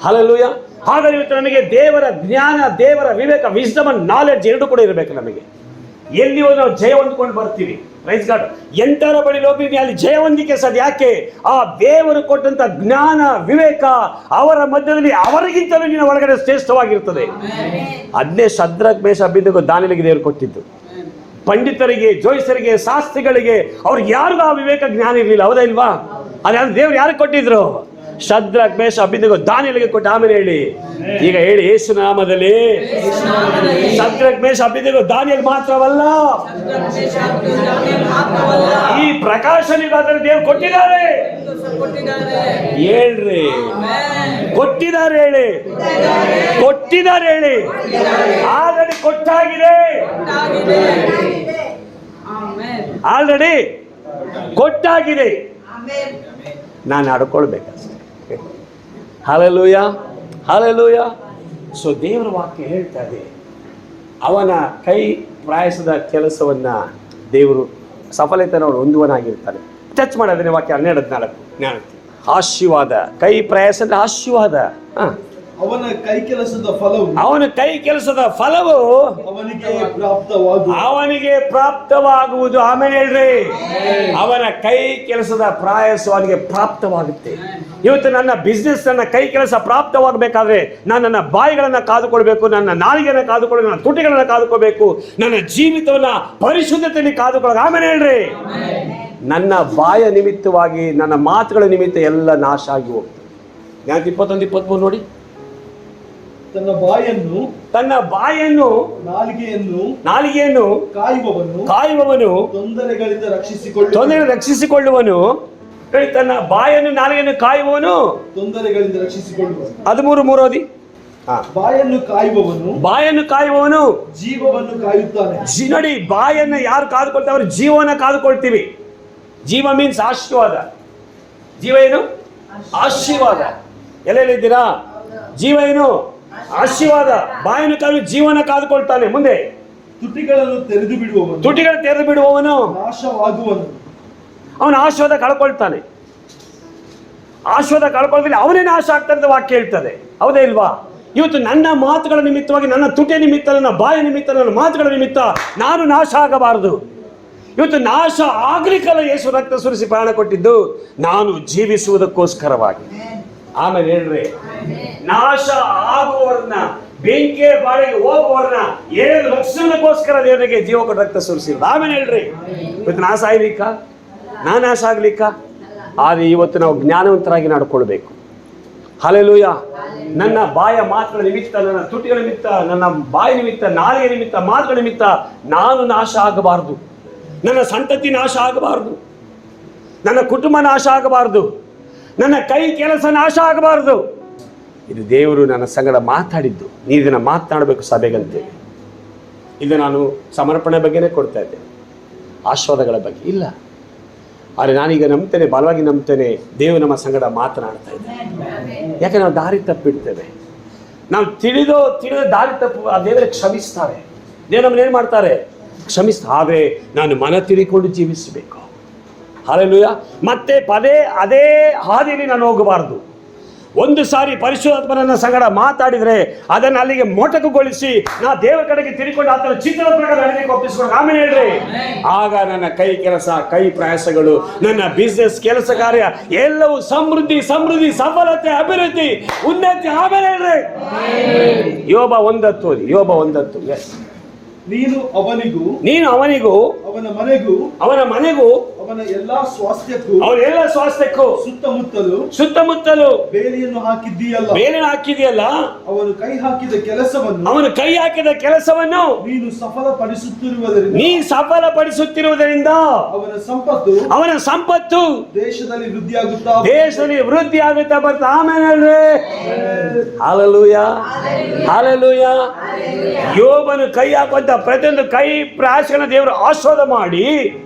ಹಲ್ಲೆಲೂಯಾ. ಹಾಗಾಗಿ ಇವತ್ತು ನಮಗೆ ದೇವರ ಜ್ಞಾನ, ದೇವರ ವಿವೇಕ, ವಿಸ್ಡಮ್ ಅಂಡ್ ನಾಲೆಡ್ಜ್ ಎರಡು ಕೂಡ ಇರಬೇಕು. ನಮಗೆ ಎಲ್ಲಿ ಹೋದ್ರೆ ನಾವು ಜಯ ಹೊಂದ್ಕೊಂಡು ಬರ್ತೀವಿ. Praise God. ಎಂಟರ ಬಳಿ ಹೋಗಿ ಅಲ್ಲಿ ಜಯ ಹೊಂದಿಕೆ ಸಾಧ್ಯ. ಯಾಕೆ? ಆ ದೇವರು ಕೊಟ್ಟಂತ ಜ್ಞಾನ, ವಿವೇಕ ಅವರ ಮಧ್ಯದಲ್ಲಿ ಅವರಿಗಿಂತಲೂ ನಿನ್ನ ಒಳಗಡೆ ಶ್ರೇಷ್ಠವಾಗಿರ್ತದೆ. ಅದನ್ನೇ ಶದ್ರಕ್, ಮೇಷಕ್, ಅಬೇದ್ನೆಗೋ, ದಾನಿಯೇಲನಿಗೆ ದೇವರು ಕೊಟ್ಟಿದ್ದು. ಪಂಡಿತರಿಗೆ, ಜೋಯಿಸರಿಗೆ, ಶಾಸ್ತ್ರಿಗಳಿಗೆ ಅವ್ರಿಗೆ ಯಾರಿಗೂ ಆ ವಿವೇಕ ಜ್ಞಾನ ಇರಲಿಲ್ಲ, ಹೌದಾ ಇಲ್ವಾ? ಅದೇ ದೇವ್ರು ಯಾರಿಗೆ ಕೊಟ್ಟಿದ್ರು? ಶದ್ರಕ್, ಮೇಷಕ್, ಅಬೇದ್ನೆಗೋ, ದಾನಿಯೇಲನಿಗೆ ಕೊಟ್ಟು. ಆಮೇಲೆ ಹೇಳಿ, ಈಗ ಹೇಳಿ, ಯೇಸು ನಾಮದಲ್ಲಿ ಶದ್ರಕ್, ಮೇಷಕ್, ಅಬೇದ್ನೆಗೋ, ದಾನಿಯೇಲ್ ಮಾತ್ರವಲ್ಲ, ಈ ಪ್ರಕಾಶನಿಗಾದರೆ ದೇವ್ರು ಕೊಟ್ಟಿದ್ದಾರೆ. ಹೇಳ್ರಿ ಕೊಟ್ಟಿದ್ದಾರೆ ಹೇಳಿ, ಕೊಟ್ಟಿದ್ದಾರೆ ಹೇಳಿ. ಆಲ್ರೆಡಿ ಕೊಟ್ಟಾಗಿದೆ, ಆಲ್ರೆಡಿ ಕೊಟ್ಟಾಗಿದೆ. ನಾನು ಆಡ್ಕೊಳ್ಬೇಕಷ್ಟೇ. Hallelujah, hallelujah. ಸೊ ದೇವರ ವಾಕ್ಯ ಹೇಳ್ತಾ ಇದೆ, ಅವನ ಕೈ ಪ್ರಯಾಸದ ಕೆಲಸವನ್ನ ದೇವರು ಸಫಲತೆಯನ್ನು ಅವನು ಹೊಂದುವನಾಗಿರ್ತಾನೆ. ಟಚ್ ಮಾಡೋದನ್ನೇ ವಾಕ್ಯ 12:4 ಆಶೀರ್ವಾದ, ಕೈ ಪ್ರಯಾಸದ ಆಶೀರ್ವಾದ. ಅವನ ಕೈ ಕೆಲಸದ ಫಲವು, ಅವನ ಕೈ ಕೆಲಸದ ಫಲವು ಅವನಿಗೆ ಪ್ರಾಪ್ತವಾಗುವುದು. ಆಮೇಲೆ ಹೇಳ್ರಿ, ಅವನ ಕೈ ಕೆಲಸದ ಪ್ರಯಾಸ ಅವನಿಗೆ ಪ್ರಾಪ್ತವಾಗುತ್ತೆ. ಇವತ್ತು ನನ್ನ ಬಿಸ್ನೆಸ್, ನನ್ನ ಕೈ ಕೆಲಸ ಪ್ರಾಪ್ತವಾಗಬೇಕಾದ್ರೆ ನಾನು ನನ್ನ ಬಾಯಿಗಳನ್ನ ಕಾದುಕೊಳ್ಬೇಕು, ನನ್ನ ನಾಲಿಗೆಯನ್ನು ಕಾದುಕೊಳ್ಳಬೇಕು, ನನ್ನ ತುಟಿಗಳನ್ನ ಕಾದುಕೊಳ್ಬೇಕು, ನನ್ನ ಜೀವಿತವನ್ನ ಪರಿಶುದ್ಧತೆಯಲ್ಲಿ ಕಾದುಕೊಳ್ಳಬೇಕು. ಆಮೇಲೆ ಹೇಳ್ರಿ, ನನ್ನ ಬಾಯ ನಿಮಿತ್ತವಾಗಿ, ನನ್ನ ಮಾತುಗಳ ನಿಮಿತ್ತ ಎಲ್ಲ ನಾಶ ಆಗಿ ಹೋಗ್ತದೆ. 21:23 ನೋಡಿ. ತನ್ನ ಬಾಯನ್ನು ನಾಲಿಗೆಯನ್ನು ಕಾಯುವವನು ತೊಂದರೆಗಳಿಂದ ರಕ್ಷಿಸಿಕೊಳ್ಳುವನು. ತನ್ನ ಬಾಯನ್ನು ನಾಲಿಗೆಯನ್ನು ಕಾಯುವವನು ತೊಂದರೆಗಳಿಂದ ರಕ್ಷಿಸಿಕೊಳ್ಳುವನು. 13 ಓದಿ. ಬಾಯನ್ನು ಕಾಯುವವನು ಜೀವವನ್ನು ಕಾಯುತ್ತಾನೆ. ನೋಡಿ, ಬಾಯನ್ನು ಯಾರು ಕಾದುಕೊಳ್ತಾರೆ? ಅವರು ಜೀವನ ಕಾದುಕೊಳ್ತೀವಿ. ಜೀವ ಮೀನ್ಸ್ ಆಶೀರ್ವಾದ. ಜೀವ ಏನು? ಆಶೀರ್ವಾದ. ಎಲ್ಲೆಲ್ಲಿದ್ದೀರಾ? ಜೀವ ಏನು? ಆಶೀರ್ವಾದ. ಬಾಯನ್ನು ಕಾದು ಜೀವನ ಕಾದುಕೊಳ್ತಾನೆ. ಮುಂದೆ ತುಟಿಗಳನ್ನು ತೆರೆದು ಬಿಡುವವನು ನಾಶವಾಗುವನು. ಅವನ ಆಶೀರ್ವಾದ ಕಳ್ಕೊಳ್ತಾನೆ. ಆಶೀರ್ವಾದ ಕಳ್ಕೊಳ್ತೀನಿ, ಅವನೇ ನಾಶ ಆಗ್ತಾ ಅಂತ ವಾಕ್ಯ ಹೇಳ್ತದೆ. ಹೌದೇ ಇಲ್ವಾ? ಇವತ್ತು ನನ್ನ ಮಾತುಗಳ ನಿಮಿತ್ತವಾಗಿ, ನನ್ನ ತುಟಿಯ ನಿಮಿತ್ತ, ನನ್ನ ಬಾಯ ನಿಮಿತ್ತ, ನನ್ನ ಮಾತುಗಳ ನಿಮಿತ್ತ ನಾನು ನಾಶ ಆಗಬಾರದು. ಇವತ್ತು ನಾಶ ಆಗ್ಲಿಕ್ಕಲ್ಲ ಯೇಸು ರಕ್ತ ಸುರಿಸಿ ಪ್ರಾಣ ಕೊಟ್ಟಿದ್ದು, ನಾನು ಜೀವಿಸುವುದಕ್ಕೋಸ್ಕರವಾಗಿ. ಆಮೇಲೆ ಹೇಳ್ರಿ, ನಾಶ ಆಗುವವರನ್ನ, ಬೆಂಕಿಯ ಬಾಳಿಗೆ ಹೋಗುವವರನ್ನ ರಕ್ಷಣೆಗೋಸ್ಕರ ದೇವರಿಗೆ ಜೀವ ಕೊಟ್ಟು ರಕ್ತ ಸುರಿಸಿರೋದು. ಆಮೇಲೆ ಹೇಳ್ರಿ, ಇವತ್ತು ನಾಶ ಆಗ್ಲಿಕ್ಕ, ನಾನು ನಾಶ ಆಗ್ಲಿಕ್ಕ. ಆದರೆ ಇವತ್ತು ನಾವು ಜ್ಞಾನವಂತರಾಗಿ ನಡ್ಕೊಳ್ಬೇಕು. ಹಲ್ಲೆಲೂಯ. ನನ್ನ ಬಾಯ ಮಾತುಗಳ ನಿಮಿತ್ತ, ನನ್ನ ತುಟಿಗಳ ನಿಮಿತ್ತ, ನನ್ನ ಬಾಯಿ ನಿಮಿತ್ತ, ನಾಲಿಗೆ ನಿಮಿತ್ತ, ಮಾತುಗಳ ನಿಮಿತ್ತ ನಾನು ನಾಶ ಆಗಬಾರದು. ನನ್ನ ಸಂತತಿ ನಾಶ ಆಗಬಾರದು, ನನ್ನ ಕುಟುಂಬ ನಾಶ ಆಗಬಾರದು, ನನ್ನ ಕೈ ಕೆಲಸ ನಾಶ ಆಗಬಾರದು. ಇದು ದೇವರು ನನ್ನ ಸಂಗಡ ಮಾತಾಡಿದ್ದು. ನೀವು ಇದನ್ನು ಮಾತನಾಡಬೇಕು ಸಭೆಗಂತೇಳಿ. ಇದು ನಾನು ಸಮರ್ಪಣೆ ಬಗ್ಗೆನೇ ಕೊಡ್ತಾ ಇದ್ದೆ, ಆಶೀರ್ವಾದಗಳ ಬಗ್ಗೆ ಇಲ್ಲ. ಆದರೆ ನಾನೀಗ ನಂಬ್ತೇನೆ, ಬಲವಾಗಿ ನಂಬ್ತೇನೆ, ದೇವರು ನಮ್ಮ ಸಂಗಡ ಮಾತನಾಡ್ತಾ ಇದ್ದೇನೆ. ಯಾಕೆ ನಾವು ದಾರಿ ತಪ್ಪಿಡ್ತೇವೆ. ನಾವು ತಿಳಿದ ದಾರಿ ತಪ್ಪು ಆ ದೇವರಿಗೆ ಕ್ಷಮಿಸ್ತಾರೆ. ದೇವರು ನಮ್ಮನ್ನು ಏನು ಮಾಡ್ತಾರೆ? ಕ್ಷಮಿಸ್ತಾರೆ. ಆದರೆ ನಾನು ಮನ ತಿರಿಕೊಂಡು ಜೀವಿಸಬೇಕು. ಹಲ್ಲೆಲೂಯಾ. ಮತ್ತೆ ಅದೇ ಹಾದಿಯಲ್ಲಿ ನಾನು ಹೋಗಬಾರದು. ಒಂದು ಸಾರಿ ಪರಿಶುದ್ಧಾತ್ಮನ ಸಂಗಡ ಮಾತಾಡಿದರೆ ಅದನ್ನು ಅಲ್ಲಿಗೆ ಮೊಟಕುಗೊಳಿಸಿ ನಾ ದೇವರ ಕಡೆಗೆ ತಿರುಗಿಕೊಂಡು ಆತನ ಚಿತ್ರದ ಪ್ರಕಾರ ನಡೆಯಲಿಕ್ಕೆ ಒಪ್ಪಿಸ್ಕೊಂಡು ಆಮೇಲೆ ಹೇಳ್ರಿ, ಆಗ ನನ್ನ ಕೈ ಕೆಲಸ, ಕೈ ಪ್ರಯಾಸಗಳು, ನನ್ನ ಬಿಸ್ನೆಸ್ ಕೆಲಸ ಕಾರ್ಯ ಎಲ್ಲವೂ ಸಮೃದ್ಧಿ, ಸಫಲತೆ, ಅಭಿವೃದ್ಧಿ, ಉನ್ನತಿ. ಆಮೇಲೆ ಹೇಳ್ರಿ, ಯೋಬ 1:10 ಓದಿ. ಯೋಬ 1:10. ಎಸ್. ನೀನು ಅವನಿಗೂ ಅವನ ಮನೆಗೂ ಅವನ ಎಲ್ಲಾ ಸ್ವಾಸ್ಥ್ಯಕ್ಕೂ ಸುತ್ತಮುತ್ತಲು ಬೇಲಿಯನ್ನು ಹಾಕಿದ್ದೀಯಲ್ಲ. ಅವನು ಕೈ ಹಾಕಿದ ಕೆಲಸವನ್ನು ನೀನು ಸಫಲಪಡಿಸುತ್ತಿರುವುದರಿಂದ ಅವನ ಸಂಪತ್ತು ದೇಶದಲ್ಲಿ ವೃದ್ಧಿಯಾಗುತ್ತಾ ಬರ್ತಾ. ಆಮೇಲೆ ಹಲ್ಲೆಲೂಯಾ, ಹಲ್ಲೆಲೂಯಾ. ಯೋಬನು ಕೈ ಹಾಕುವಂತ ಪ್ರತಿಯೊಂದು ಕೈ ಪ್ರಯಾಸಗಳನ್ನ ದೇವರು ಆಶೀರ್ವಾದ ಮಾಡಿ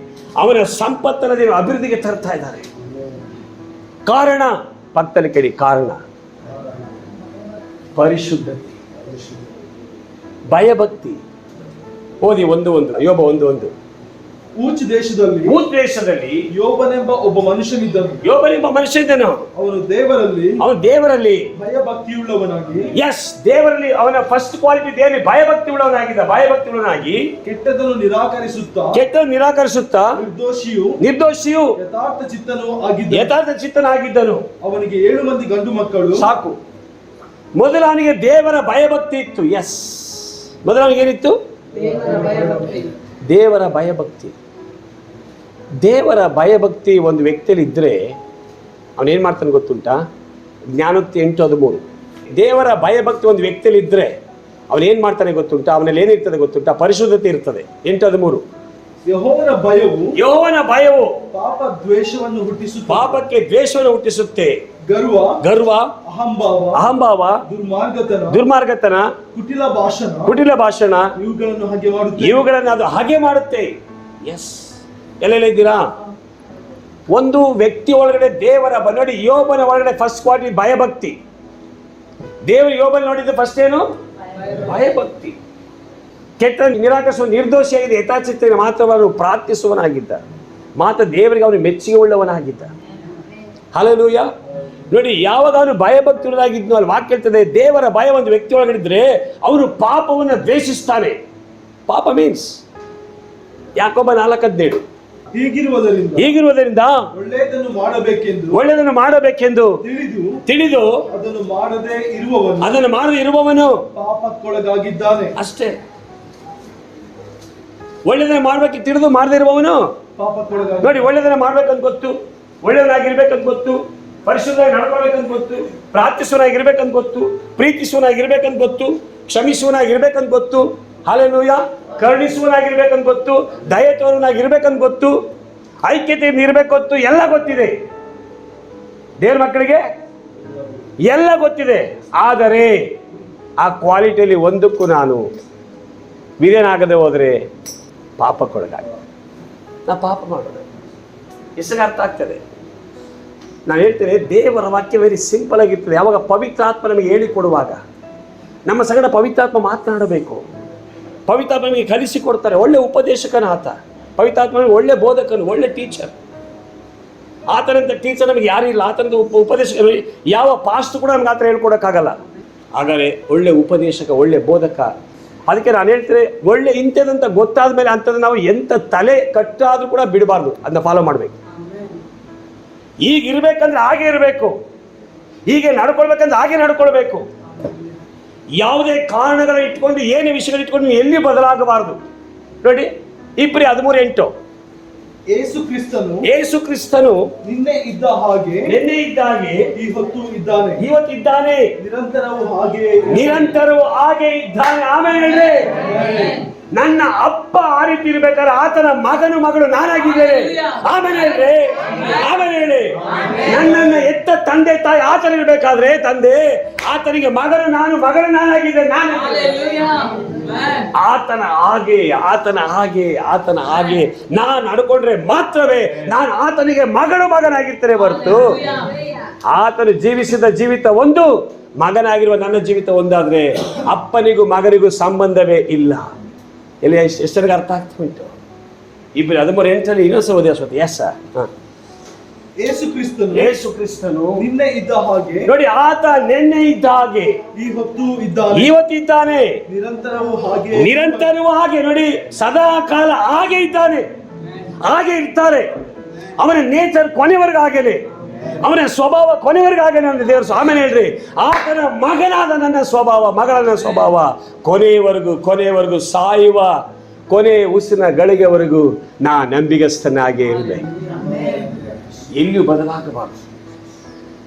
ಅವನ ಸಂಪತ್ತನ್ನು ದೇವರು ಅಭಿವೃದ್ಧಿಗೆ ತರ್ತಾ ಇದ್ದಾರೆ. ಕಾರಣ ಪಕ್ಕದಲ್ಲಿ ಕೇಳಿ, ಕಾರಣ ಪರಿಶುದ್ಧತೆ, ಭಯಭಕ್ತಿ. ಓದಿ 1:1. ಯೋಬ 1:1. ಊಚ್ ದೇಶದಲ್ಲಿ ಯೋಬನೆಂಬ ಒಬ್ಬ ಮನುಷ್ಯನಿದ್ದನು. ಅವನು ದೇವರಲ್ಲಿ ಭಯಭಕ್ತಿಯುಳ್ಳವನಾಗಿ. ಎಸ್, ದೇವರಲ್ಲಿ ಅವನ ಫಸ್ಟ್ ಕ್ವಾಲಿಟಿ ದೇವರಲ್ಲಿ ಭಯಭಕ್ತಿಯುಳ್ಳವನಾಗಿ ಕೆಟ್ಟದನ್ನು ನಿರಾಕರಿಸುತ್ತಾ ನಿರ್ದೋಷಿಯು ಯಥಾರ್ಥ ಚಿತ್ತನಾಗಿದ್ದನು. ಅವನಿಗೆ 7 ಮಂದಿ ಗಂಡು ಮಕ್ಕಳು. ಸಾಕು. ಮೊದಲು ಅವನಿಗೆ ದೇವರ ಭಯಭಕ್ತಿ ಇತ್ತು. ಎಸ್, ಮೊದಲು ಅವನಿಗೆ ಏನಿತ್ತು? ದೇವರ ಭಯಭಕ್ತಿ. ದೇವರ ಭಯಭಕ್ತಿ ಒಂದು ವ್ಯಕ್ತಿಯಲ್ಲಿ ಇದ್ದರೆ ಅವನೇನು ಮಾಡ್ತಾನೆ ಗೊತ್ತುಂಟಾ? ಜ್ಞಾನೋಕ್ತಿ 8:13. ದೇವರ ಭಯಭಕ್ತಿ ಒಂದು ವ್ಯಕ್ತಿಯಲ್ಲಿ ಇದ್ದರೆ ಅವನೇನು ಮಾಡ್ತಾನೆ ಗೊತ್ತುಂಟಾ? ಅವನಲ್ಲಿ ಏನಿರ್ತದೆ ಗೊತ್ತುಂಟಾ? ಪರಿಶುದ್ಧತೆ ಇರ್ತದೆ. 8:13. ಯೆಹೋವನ ಭಯವು ಯೆಹೋವನ ಭಯವು ಪಾಪ ದ್ವೇಷವನ್ನು ಹುಟ್ಟಿಸುತ್ತದೆ. ಪಾಪಕ್ಕೆ ದ್ವೇಷವನ್ನು ಹುಟ್ಟಿಸುತ್ತೆ. ಗರ್ವ, ಅಹಂಭಾವ, ದುರ್ಮಾರ್ಗತನ, ಕುಟಿಲ ಭಾಷಣ ಇವುಗಳನ್ನು ಅದು ಹಾಗೆ ಮಾಡುತ್ತೆ. ಎಸ್, ಎಲ್ಲೆಲ್ಲಿದ್ದೀರಾ? ಒಂದು ವ್ಯಕ್ತಿ ಒಳಗಡೆ ದೇವರ ನೋಡಿ, ಯೋಬನ ಒಳಗಡೆ ಫಸ್ಟ್ ಕ್ವಾಲಿಟಿ ಭಯಭಕ್ತಿ. ದೇವರು ಯೋಬನ ನೋಡಿದ್ದು ಫಸ್ಟ್ ಏನು? ಭಯಭಕ್ತಿ. ಕೆಟ್ಟ ನಿರಾಕರಿಸುವ ನಿರ್ದೋಷಿಯಾಗಿದೆ, ಯಥಾಚಿತ್ತ ಮಾತ್ರವನ್ನು ಪ್ರಾರ್ಥಿಸುವನಾಗಿದ್ದ, ಮಾತ್ರ ದೇವರಿಗೆ ಅವನು ಮೆಚ್ಚುಗೆ ಉಳ್ಳವನಾಗಿದ್ದ. ಹಲ್ಲೆಲೂಯಾ. ನೋಡಿ, ಯಾವಾಗ ಅವನು ಭಯಭಕ್ತನಾಗಿದ್ನು ಅಲ್ಲಿ ವಾಕ್ಯ ಹೇಳ್ತದೆ, ದೇವರ ಭಯ ಒಂದು ವ್ಯಕ್ತಿ ಒಳಗಡಿದ್ರೆ ಅವನು ಪಾಪವನ್ನು ದ್ವೇಷಿಸ್ತಾನೆ. ಪಾಪ ಮೀನ್ಸ್ ಯಾಕೋಬ 4:17 ಹೀಗಿರುವುದರಿಂದ ಒಳ್ಳೆಯದನ್ನು ಮಾಡಬೇಕೆಂದು ತಿಳಿದು ಅದನ್ನು ಮಾಡದೇ ಇರುವವನು ಪಾಪಕ್ಕೊಳಗಾಗಿದ್ದಾನೆ. ಅಷ್ಟೇ. ಒಳ್ಳೆಯದನ್ನು ಮಾಡ್ಬೇಕು ತಿಳಿದು ಮಾಡದೇ ಇರುವವನು ಪಾಪಕ್ಕೊಳಗಾಗಿದ್ದಾನೆ. ನೋಡಿ, ಒಳ್ಳೆಯದನ್ನು ಮಾಡ್ಬೇಕಂತ ಗೊತ್ತು, ಒಳ್ಳೆಯದಾಗಿರ್ಬೇಕಂತ ಗೊತ್ತು, ಪರಿಶುದ್ಧವಾಗಿ ನಡ್ಕೋಬೇಕಂತ ಗೊತ್ತು, ಪ್ರಾರ್ಥಿಸುವನಾಗಿರ್ಬೇಕಂತ ಗೊತ್ತು, ಪ್ರೀತಿಸುವನಾಗಿರ್ಬೇಕಂತ ಗೊತ್ತು, ಕ್ಷಮಿಸುವನಾಗಿರ್ಬೇಕಂತ ಗೊತ್ತು, ಹಲ್ಲೆಲೂಯಾ, ಕರುಣಿಸುವನಾಗಿರ್ಬೇಕಂತ ಗೊತ್ತು, ದಯೆ ತೋರುವನಾಗಿರ್ಬೇಕಂತ ಗೊತ್ತು, ಐಕ್ಯತೆಯಿಂದ ಇರಬೇಕು ಗೊತ್ತು, ಎಲ್ಲ ಗೊತ್ತಿದೆ ದೇವ್ರ ಮಕ್ಕಳಿಗೆ, ಎಲ್ಲ ಗೊತ್ತಿದೆ. ಆದರೆ ಆ ಕ್ವಾಲಿಟಿಯಲ್ಲಿ ಒಂದಕ್ಕೂ ನಾನು ಬಿರಿಯನಾಗದೆ ಹೋದರೆ ಪಾಪಕ್ಕೊಳಗಾಗ ನಾ ಪಾಪ ಮಾಡೋದು ಎಷ್ಟಾಗ ಅರ್ಥ ಆಗ್ತದೆ. ನಾನು ಹೇಳ್ತೇನೆ, ದೇವರ ವಾಕ್ಯ ವೆರಿ ಸಿಂಪಲ್ ಆಗಿರ್ತದೆ. ಯಾವಾಗ ಪವಿತ್ರಾತ್ಮ ನಮಗೆ ಹೇಳಿಕೊಡುವಾಗ ನಮ್ಮ ಸಂಗಡ ಪವಿತ್ರಾತ್ಮ ಮಾತನಾಡಬೇಕು. ಪವಿತ್ರಾತ್ಮ ನಮಗೆ ಕಲಿಸಿಕೊಡ್ತಾರೆ. ಒಳ್ಳೆ ಉಪದೇಶಕನ ಆತ, ಪವಿತ್ರಾತ್ಮ ಒಳ್ಳೆ ಬೋಧಕನು, ಒಳ್ಳೆ ಟೀಚರ್. ಆತನಂತ ಟೀಚರ್ ನಮಗೆ ಯಾರು ಇಲ್ಲ. ಆತನಂತ ಉಪದೇಶಕರು ಯಾವ ಪಾಸ್ಟ್ ಕೂಡ ನಮ್ಗೆ ಆ ಥರ ಹೇಳ್ಕೊಡೋಕ್ಕಾಗಲ್ಲ. ಹಾಗಾದರೆ ಒಳ್ಳೆ ಉಪದೇಶಕ, ಒಳ್ಳೆ ಬೋಧಕ. ಅದಕ್ಕೆ ನಾನು ಹೇಳ್ತೇನೆ, ಒಳ್ಳೆ ಇಂಥದಂತ ಗೊತ್ತಾದ ಮೇಲೆ ಅಂಥದ್ದು ನಾವು ಎಂಥ ತಲೆ ಕಟ್ಟಾದರೂ ಕೂಡ ಬಿಡಬಾರ್ದು, ಅದನ್ನ ಫಾಲೋ ಮಾಡಬೇಕು. ಈಗ ಇರಬೇಕಂದ್ರೆ ಹಾಗೆ ಇರಬೇಕು, ಹೀಗೆ ನಡ್ಕೊಳ್ಬೇಕಂದ್ರೆ ಹಾಗೆ ನಡ್ಕೊಳ್ಬೇಕು. ಯಾವುದೇ ಕಾರಣಗಳ ಇಟ್ಕೊಂಡು, ಏನೇ ವಿಷಯಗಳು ಇಟ್ಕೊಂಡು ನೀವು ಎಲ್ಲಿ ಬದಲಾಗಬಾರದು. ನೋಡಿ, ಇಬ್ರಿ 13:8 ಯೇಸು ಕ್ರಿಸ್ತನು ನಿನ್ನೆ ಇದ್ದ ಹಾಗೆ ಇವತ್ತಿದ್ದಾನೆ, ನಿರಂತರವೂ ಹಾಗೆ ಇದ್ದಾನೆ. ಆಮೇಲೆ ನನ್ನ ಅಪ್ಪ ಆ ರೀತಿ ಇರ್ಬೇಕಾದ್ರೆ ಆತನ ಮಗಳು ನಾನಾಗಿದ್ದೇನೆ. ಆಮೇಲೆ ಹೇಳಿ, ನನ್ನನ್ನ ಎತ್ತ ತಂದೆ ತಾಯಿ ಆತನ ಇರ್ಬೇಕಾದ್ರೆ ತಂದೆ ಆತನಿಗೆ ಮಗಳು ನಾನಾಗಿದ್ದೇನೆ. ಆತನ ಹಾಗೆ ನಾನು ನಡ್ಕೊಂಡ್ರೆ ಮಾತ್ರವೇ ನಾನು ಆತನಿಗೆ ಮಗನಾಗಿರ್ತೇನೆ ಹೊರತು ಆತನು ಜೀವಿಸಿದ ಜೀವಿತ ಒಂದು, ಮಗನಾಗಿರುವ ನನ್ನ ಜೀವಿತ ಒಂದಾದ್ರೆ ಅಪ್ಪನಿಗೂ ಮಗನಿಗೂ ಸಂಬಂಧವೇ ಇಲ್ಲ. ಎಲ್ಲಿ ಎಷ್ಟರಿಗೆ ಅರ್ಥ ಆಗ್ತಾ ಉಂಟು? ಇಬ್ಬರು 13:8 ಇನ್ನೊಂದು ಓದಿ. ಎಸ್, ಯೇಸು ಕ್ರಿಸ್ತನು ನಿನ್ನೆ ಇದ್ದ ಹಾಗೆ, ನೋಡಿ, ಆತ ನಿನ್ನೆ ಇದ್ದ ಹಾಗೆ ಇವತ್ತಿದ್ದಾನೆ, ನಿರಂತರವೂ ಹಾಗೆ. ನೋಡಿ, ಸದಾ ಕಾಲ ಹಾಗೆ ಇದ್ದಾನೆ, ಹಾಗೆ ಇರ್ತಾರೆ. ಅವನ ನೇಚರ್ ಕೊನೆವರೆಗೂ ಹಾಗೇನೆ, ಅವನ ಸ್ವಭಾವ ಕೊನೆವರೆಗೂ ಹಾಗೇನೆ ಅಂತ ದೇವರು. ಆಮೇಲೆ ಹೇಳ್ರಿ, ಆತನ ಮಗನಾದ ನನ್ನ ಸ್ವಭಾವ ಕೊನೆಯವರೆಗೂ ಸಾಯುವ ಕೊನೆ ಉಸಿನ ಗಳಿಗೆವರೆಗೂ ನಾ ನಂಬಿಗಸ್ತನಾಗೇ ಇರಬೇಕು. ಎಲ್ಲಿಯೂ ಬದಲಾಗಬಾರದು.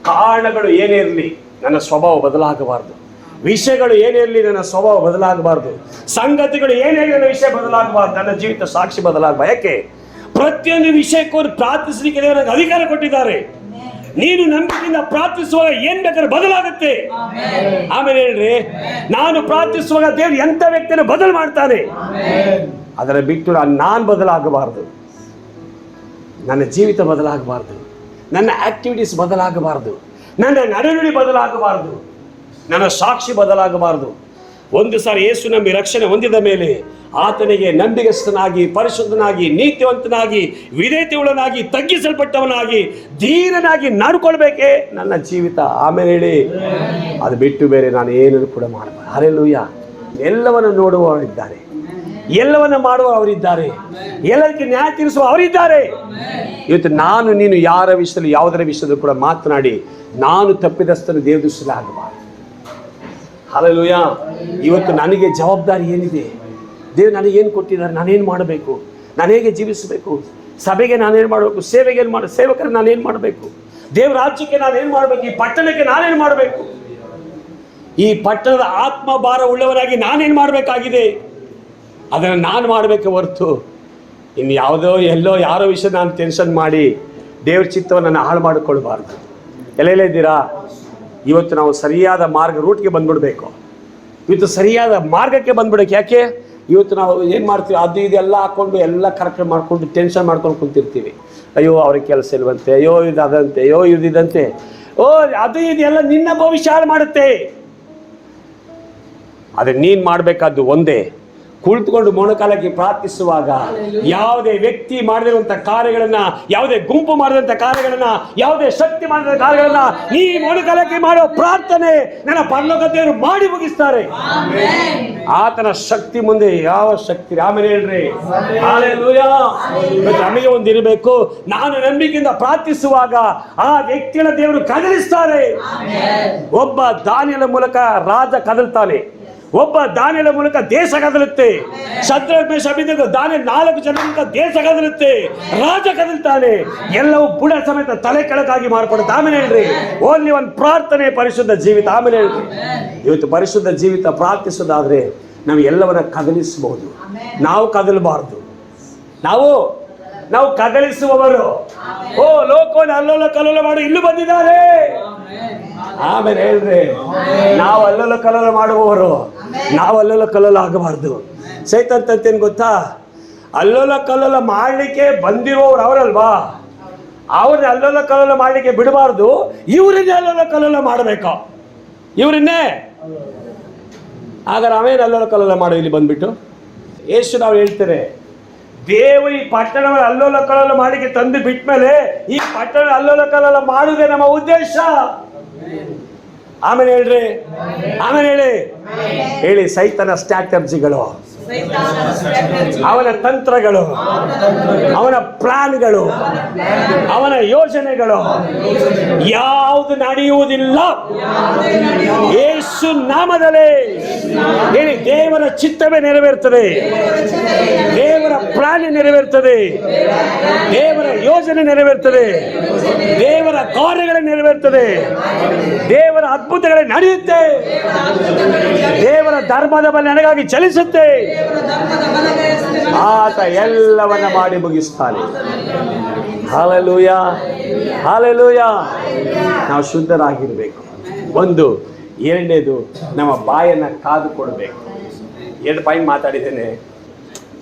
ಕಾರಣಗಳು ಏನೇ ಇರಲಿ ನನ್ನ ಸ್ವಭಾವ ಬದಲಾಗಬಾರದು. ವಿಷಯಗಳು ಏನೇ ಇರಲಿ ನನ್ನ ಸ್ವಭಾವ ಬದಲಾಗಬಾರದು. ಸಂಗತಿಗಳು ಏನೇ ಇರಲಿ ನನ್ನ ವಿಷಯ ಬದಲಾಗಬಾರದು. ನನ್ನ ಜೀವಿತ ಸಾಕ್ಷಿ ಬದಲಾಗಬಾರದು. ಯಾಕೆ? ಪ್ರತಿಯೊಂದು ವಿಷಯಕ್ಕೂ ಪ್ರಾರ್ಥಿಸಲಿಕ್ಕೆ ದೇವರು ನನಗೆ ಅಧಿಕಾರ ಕೊಟ್ಟಿದ್ದಾರೆ. ನೀನು ನಂಬಿಕೆಯಿಂದ ಪ್ರಾರ್ಥಿಸುವಾಗ ಏನ್ ಬೇಕಾದ್ರೆ ಬದಲಾಗುತ್ತೆ. ಆಮೇಲೆ ಹೇಳ್ರಿ, ನಾನು ಪ್ರಾರ್ಥಿಸುವಾಗ ದೇವರು ಎಂತ ವ್ಯಕ್ತಿಯನ್ನು ಬದಲು ಮಾಡ್ತಾನೆ. ಅದರ ಬಿಟ್ಟು ನಾನು ಬದಲಾಗಬಾರದು, ನನ್ನ ಜೀವಿತ ಬದಲಾಗಬಾರದು, ನನ್ನ ಆಕ್ಟಿವಿಟೀಸ್ ಬದಲಾಗಬಾರದು, ನನ್ನ ನಡೆನುಡಿ ಬದಲಾಗಬಾರದು, ನನ್ನ ಸಾಕ್ಷಿ ಬದಲಾಗಬಾರದು. ಒಂದು ಸಾರಿ ಯೇಸು ನಂಬಿ ರಕ್ಷಣೆ ಹೊಂದಿದ ಮೇಲೆ ಆತನಿಗೆ ನಂಬಿಗಸ್ತನಾಗಿ, ಪರಿಶುದ್ಧನಾಗಿ, ನೀತಿವಂತನಾಗಿ, ವಿಧೇಯತೆಯುಳ್ಳನಾಗಿ, ತಗ್ಗಿಸಲ್ಪಟ್ಟವನಾಗಿ, ಧೀರನಾಗಿ ನಡ್ಕೊಳ್ಬೇಕೆ ನನ್ನ ಜೀವಿತ. ಆಮೇಲೆ ಹೇಳಿ, ಅದು ಬಿಟ್ಟು ಬೇರೆ ನಾನು ಏನನ್ನು ಕೂಡ ಮಾಡಬಾರದು. ಹಲ್ಲೆಲೂಯಾ. ಎಲ್ಲವನ್ನು ನೋಡುವವರಿದ್ದಾರೆ, ಎಲ್ಲವನ್ನ ಮಾಡುವವರಿದ್ದಾರೆ, ಎಲ್ಲದಕ್ಕೆ ನ್ಯಾಯ ತೀರಿಸುವ ಅವರಿದ್ದಾರೆ. ಇವತ್ತು ನಾನು ನೀನು ಯಾರ ವಿಷಯದಲ್ಲಿ, ಯಾವುದರ ವಿಷಯದಲ್ಲಿ ಕೂಡ ಮಾತನಾಡಿ ನಾನು ತಪ್ಪಿದಸ್ತನ್ನು ದೇವ ದೃಷ್ಟಿಯಲ್ಲಿ ಆಗಬಾರದು. ಹಲ್ಲೆಲೂಯಾ. ಇವತ್ತು ನನಗೆ ಜವಾಬ್ದಾರಿ ಏನಿದೆ, ದೇವರು ನನಗೇನು ಕೊಟ್ಟಿದ್ದಾರೆ, ನಾನೇನು ಮಾಡಬೇಕು, ನಾನು ಹೇಗೆ ಜೀವಿಸಬೇಕು, ಸಭೆಗೆ ನಾನೇನು ಮಾಡಬೇಕು, ಸೇವೆಗೆ ಸೇವಕರಿಗೆ ನಾನೇನು ಮಾಡಬೇಕು, ದೇವ್ರ ರಾಜ್ಯಕ್ಕೆ ನಾನೇನು ಮಾಡಬೇಕು, ಈ ಪಟ್ಟಣಕ್ಕೆ ನಾನೇನು ಮಾಡಬೇಕು, ಈ ಪಟ್ಟಣದ ಆತ್ಮ ಭಾರ ಉಳ್ಳವರಾಗಿ ನಾನೇನು ಮಾಡಬೇಕಾಗಿದೆ, ಅದನ್ನು ನಾನು ಮಾಡಬೇಕು ಹೊರತು ಇನ್ನು ಯಾವುದೋ ಎಲ್ಲೋ ಯಾರೋ ವಿಷಯ ನಾನು ಟೆನ್ಷನ್ ಮಾಡಿ ದೇವ್ರ ಚಿತ್ತವನ್ನು ನಾನು ಹಾಳು ಮಾಡಿಕೊಳ್ಬಾರ್ದು. ಎಲ್ಲೆಲ್ಲ ಇದ್ದೀರಾ? ಇವತ್ತು ನಾವು ಸರಿಯಾದ ರೂಟ್ಗೆ ಬಂದ್ಬಿಡ್ಬೇಕು. ಇವತ್ತು ಸರಿಯಾದ ಮಾರ್ಗಕ್ಕೆ ಬಂದ್ಬಿಡಕ್ಕೆ. ಯಾಕೆ ಇವತ್ತು ನಾವು ಏನು ಮಾಡ್ತೀವಿ, ಅದು ಇದೆಲ್ಲ ಹಾಕ್ಕೊಂಡು ಎಲ್ಲ ಕರೆಕ್ಟ್ ಮಾಡ್ಕೊಂಡು ಟೆನ್ಷನ್ ಮಾಡ್ಕೊಂಡು ಕುಂತಿರ್ತೀವಿ. ಅಯ್ಯೋ ಅವ್ರಿಗೆ ಕೆಲಸ ಇಲ್ವಂತೆ, ಅಯ್ಯೋ ಇದು ಅದಂತೆ, ಅಯ್ಯೋ ಇದಂತೆ. ಓ ಅದು ಇದೆಲ್ಲ ನಿನ್ನ ಭವಿಷ್ಯ ಹಾಳು ಮಾಡುತ್ತೆ. ಆದರೆ ನೀನು ಮಾಡಬೇಕಾದ್ದು ಒಂದೇ, ಕುಳಿತುಕೊಂಡು ಮೊಣಕಾಲಕ್ಕೆ ಪ್ರಾರ್ಥಿಸುವಾಗ ಯಾವುದೇ ವ್ಯಕ್ತಿ ಮಾಡದಿರುವಂಥ ಕಾರ್ಯಗಳನ್ನ, ಯಾವುದೇ ಗುಂಪು ಮಾಡಿದಂಥ ಕಾರ್ಯಗಳನ್ನ, ಯಾವುದೇ ಶಕ್ತಿ ಮಾಡಿದಂಥ ಕಾರ್ಯಗಳನ್ನ ನೀ ಮೊಣಕಾಲಕ್ಕೆ ಮಾಡೋ ಪ್ರಾರ್ಥನೆ ನನ್ನ ಪರಲೋಕ ದೇವರು ಮಾಡಿ ಮುಗಿಸ್ತಾರೆ. ಆತನ ಶಕ್ತಿ ಮುಂದೆ ಯಾವ ಶಕ್ತಿ? ಆಮೇಲೆ ಹೇಳ್ರಿ ಹಲ್ಲೆಲೂಯಾ. ನಮಗೆ ಒಂದಿರಬೇಕು, ನಾನು ನಂಬಿಕೆಯಿಂದ ಪ್ರಾರ್ಥಿಸುವಾಗ ಆ ವ್ಯಕ್ತಿಗಳ ದೇವರು ಕದಲಿಸ್ತಾರೆ. ಒಬ್ಬ ದಾನಿಯೇಲನ ಮೂಲಕ ರಾಜ ಕದಲ್ತಾನೆ, ಒಬ್ಬ ದಾನಿಯೇಲನ ಮೂಲಕ ದೇಶ ಕದಲುತ್ತೆ. ಶದ್ರಕ್ ಮೇಷಕ್ ಅಬೇದ್ನೆಗೋ ದಾನಿಯೇಲ 4 ಜನ ಮೂಲಕ ದೇಶ ಕದಲುತ್ತೆ, ರಾಜ ಕದಲ್ತಾನೆ. ಎಲ್ಲವೂ ಬುಡ ಸಮೇತ ತಲೆ ಕೆಳಗಾಗಿ ಮಾರ್ಪಡುತ್ತೆ. ಆಮೇಲೆ ಹೇಳ್ರಿ ಓನ್ಲಿ ಒಂದು ಪ್ರಾರ್ಥನೆ, ಪರಿಶುದ್ಧ ಜೀವಿತ. ಆಮೇಲೆ ಹೇಳ್ರಿ ಇವತ್ತು ಪರಿಶುದ್ಧ ಜೀವಿತ ಪ್ರಾರ್ಥಿಸೋದಾದ್ರೆ ನಾವು ಎಲ್ಲವನ್ನ ಕದಲಿಸಬಹುದು. ನಾವು ಕದಲಬಾರ್ದು. ನಾವು ಕದಲಿಸುವವರು. ಓ ಲೋಕವನ್ನು ಅಲ್ಲೋಲ ಕಲ್ಲೋಲ ಮಾಡಿ ಇಲ್ಲೂ ಬಂದಿದ್ದಾರೆ. ಆಮೇಲೆ ಹೇಳ್ರಿ ನಾವು ಅಲ್ಲೋಲ ಕಲ್ಲೋಲ ಮಾಡುವವರು, ನಾವು ಅಲ್ಲೋಲ ಕಲ್ಲೋಲ ಆಗಬಾರ್ದು. ಸೈತಾನ್ ತಂತೇನು ಗೊತ್ತಾ? ಅಲ್ಲೋಲ ಕಲ್ಲೋಲ ಮಾಡಲಿಕ್ಕೆ ಬಂದಿರುವವರು ಅವರಲ್ವಾ, ಅವ್ರನ್ನ ಅಲ್ಲೋಲ ಕಲ್ಲೋಲ ಮಾಡಲಿಕ್ಕೆ ಬಿಡಬಾರ್ದು. ಇವರನ್ನೇ ಅಲ್ಲೋಲ ಕಲ್ಲೋಲ ಮಾಡಬೇಕು, ಇವರನ್ನೇ. ಆಗ ನಾವೇನು ಅಲ್ಲೋಲ ಕಲ್ಲೋಲ ಮಾಡೋ ಇಲ್ಲಿ ಬಂದ್ಬಿಟ್ಟು ಯೇಸು ನಾವು ಹೇಳ್ತೇವೆ, ದೇವರು ಈ ಪಟ್ಟಣವನ್ನು ಅಲ್ಲೋಲ ಕಲ್ಲೋಲ ಮಾಡಲಿಕ್ಕೆ ತಂದು ಬಿಟ್ಟ ಮೇಲೆ ಈ ಪಟ್ಟಣ ಅಲ್ಲೋಲ ಕಲ್ಲೋಲ ಮಾಡುವುದೇ ನಮ್ಮ ಉದ್ದೇಶ. ಆಮೇಲೆ ಹೇಳ್ರಿ, ಆಮೇಲೆ ಹೇಳಿ ಸೈತನ ಸ್ಟ್ರಾಟಜಿಗಳು, ಅವನ ತಂತ್ರಗಳು, ಅವನ ಪ್ಲಾನ್ಗಳು, ಅವನ ಯೋಜನೆಗಳು ಯಾವುದು ನಡೆಯುವುದಿಲ್ಲ ಯೇಸು ನಾಮದಲ್ಲಿ. ಹೇಳಿ ದೇವರ ಚಿತ್ತವೇ ನೆರವೇರ್ತದೆ, ದೇವರ ಪ್ಲಾನ್ ನೆರವೇರ್ತದೆ, ದೇವರ ಯೋಜನೆ ನೆರವೇರ್ತದೆ, ದೇವರ ಕಾರ್ಯಗಳೇ ನೆರವೇರ್ತದೆ, ದೇವರ ಅದ್ಭುತಗಳೇ ನಡೆಯುತ್ತೆ, ದೇವರ ಧರ್ಮದ ಬಲ ನನಗಾಗಿ ಚಲಿಸುತ್ತೆ. ಆತ ಎಲ್ಲವನ್ನ ಮಾಡಿ ಮುಗಿಸ್ತಾನೆ. Hallelujah, hallelujah. ನಾವು ಶುದ್ಧರಾಗಿರ್ಬೇಕು. ಒಂದು. ಎರಡನೇದು, ನಮ್ಮ ಬಾಯನ್ನ ಕಾದುಕೊಡ್ಬೇಕು. 2 ಪಾಯಿಂಟ್ ಮಾತಾಡಿದ್ದೇನೆ.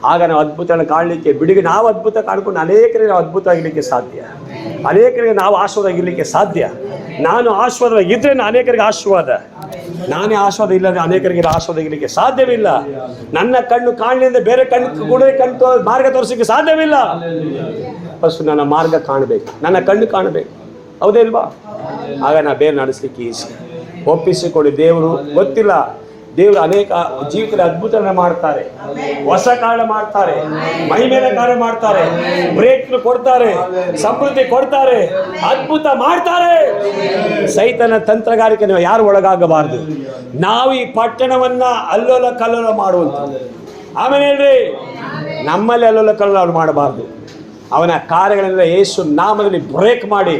ಆಗ ನಾವು ಅದ್ಭುತನ ಕಾಣಲಿಕ್ಕೆ ಬಿಡಿಗೆ ನಾವು ಅದ್ಭುತ ಕಾಣ್ಕೊಂಡು ಅನೇಕರಿಗೆ ನಾವು ಅದ್ಭುತ ಆಗಲಿಕ್ಕೆ ಸಾಧ್ಯ, ಅನೇಕರಿಗೆ ನಾವು ಆಶೀರ್ವಾದ ಆಗಿರಲಿಕ್ಕೆ ಸಾಧ್ಯ. ನಾನು ಆಶೀರ್ವಾದ ಇದ್ರೆ ಅನೇಕರಿಗೆ ಆಶೀರ್ವಾದ, ನಾನೇ ಆಶೀರ್ವಾದ ಇಲ್ಲದೆ ಅನೇಕರಿಗೆ ಆಶೀರ್ವಾದ ಆಗಿರಲಿಕ್ಕೆ ಸಾಧ್ಯವಿಲ್ಲ. ನನ್ನ ಕಣ್ಣು ಕಾಣಲಿಂದ ಬೇರೆ ಕಣ್ಣು ಕೂಡ ಕಣ್ಣು ಮಾರ್ಗ ತೋರಿಸಲಿಕ್ಕೆ ಸಾಧ್ಯವಿಲ್ಲ. ಫಸ್ಟ್ ನನ್ನ ಮಾರ್ಗ ಕಾಣಬೇಕು, ನನ್ನ ಕಣ್ಣು ಕಾಣಬೇಕು. ಹೌದೇ ಇಲ್ವಾ? ಆಗ ನಾ ಬೇರೆ ನಡೆಸಲಿಕ್ಕೆ ಈಸಿ. ಒಪ್ಪಿಸಿಕೊಡಿ. ದೇವರು ಗೊತ್ತಿಲ್ಲ, ದೇವರು ಅನೇಕ ಜೀವಿತದಲ್ಲಿ ಅದ್ಭುತಗಳನ್ನ ಮಾಡ್ತಾರೆ, ಹೊಸ ಕಾರಣ ಮಾಡ್ತಾರೆ, ಮಹಿಮೇನ ಕಾರ್ಯ ಮಾಡ್ತಾರೆ, ಬ್ರೇಕ್ ಕೊಡ್ತಾರೆ, ಸಮೃದ್ಧಿ ಕೊಡ್ತಾರೆ, ಅದ್ಭುತ ಮಾಡ್ತಾರೆ. ಸೈತನ ತಂತ್ರಗಾರಿಕೆ ನಾವು ಯಾರು ಒಳಗಾಗಬಾರದು. ನಾವು ಈ ಪಟ್ಟಣವನ್ನ ಅಲ್ಲೋಲ ಕಲ್ಲೋಲ ಮಾಡುವಂತ. ಆಮೇಲೆ ಹೇಳ್ರಿ ನಮ್ಮಲ್ಲಿ ಅಲ್ಲೋಲ ಕಲ್ಲೋಲ ಮಾಡಬಾರ್ದು. ಅವನ ಕಾರ್ಯಗಳೆಲ್ಲ ಯೇಸು ನಾಮದಲ್ಲಿ ಬ್ರೇಕ್ ಮಾಡಿ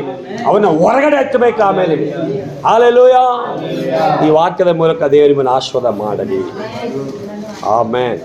ಅವನ ಹೊರಗಡೆ ಹಚ್ಚಬೇಕು. ಆಮೇಲೆ ಹಲ್ಲೆಲೂಯಾ. ಈ ವಾಕ್ಯದ ಮೂಲಕ ದೇವರು ನಿಮ್ಮನ್ನು ಆಶೀರ್ವಾದ ಮಾಡಲಿ. ಆಮೆನ್.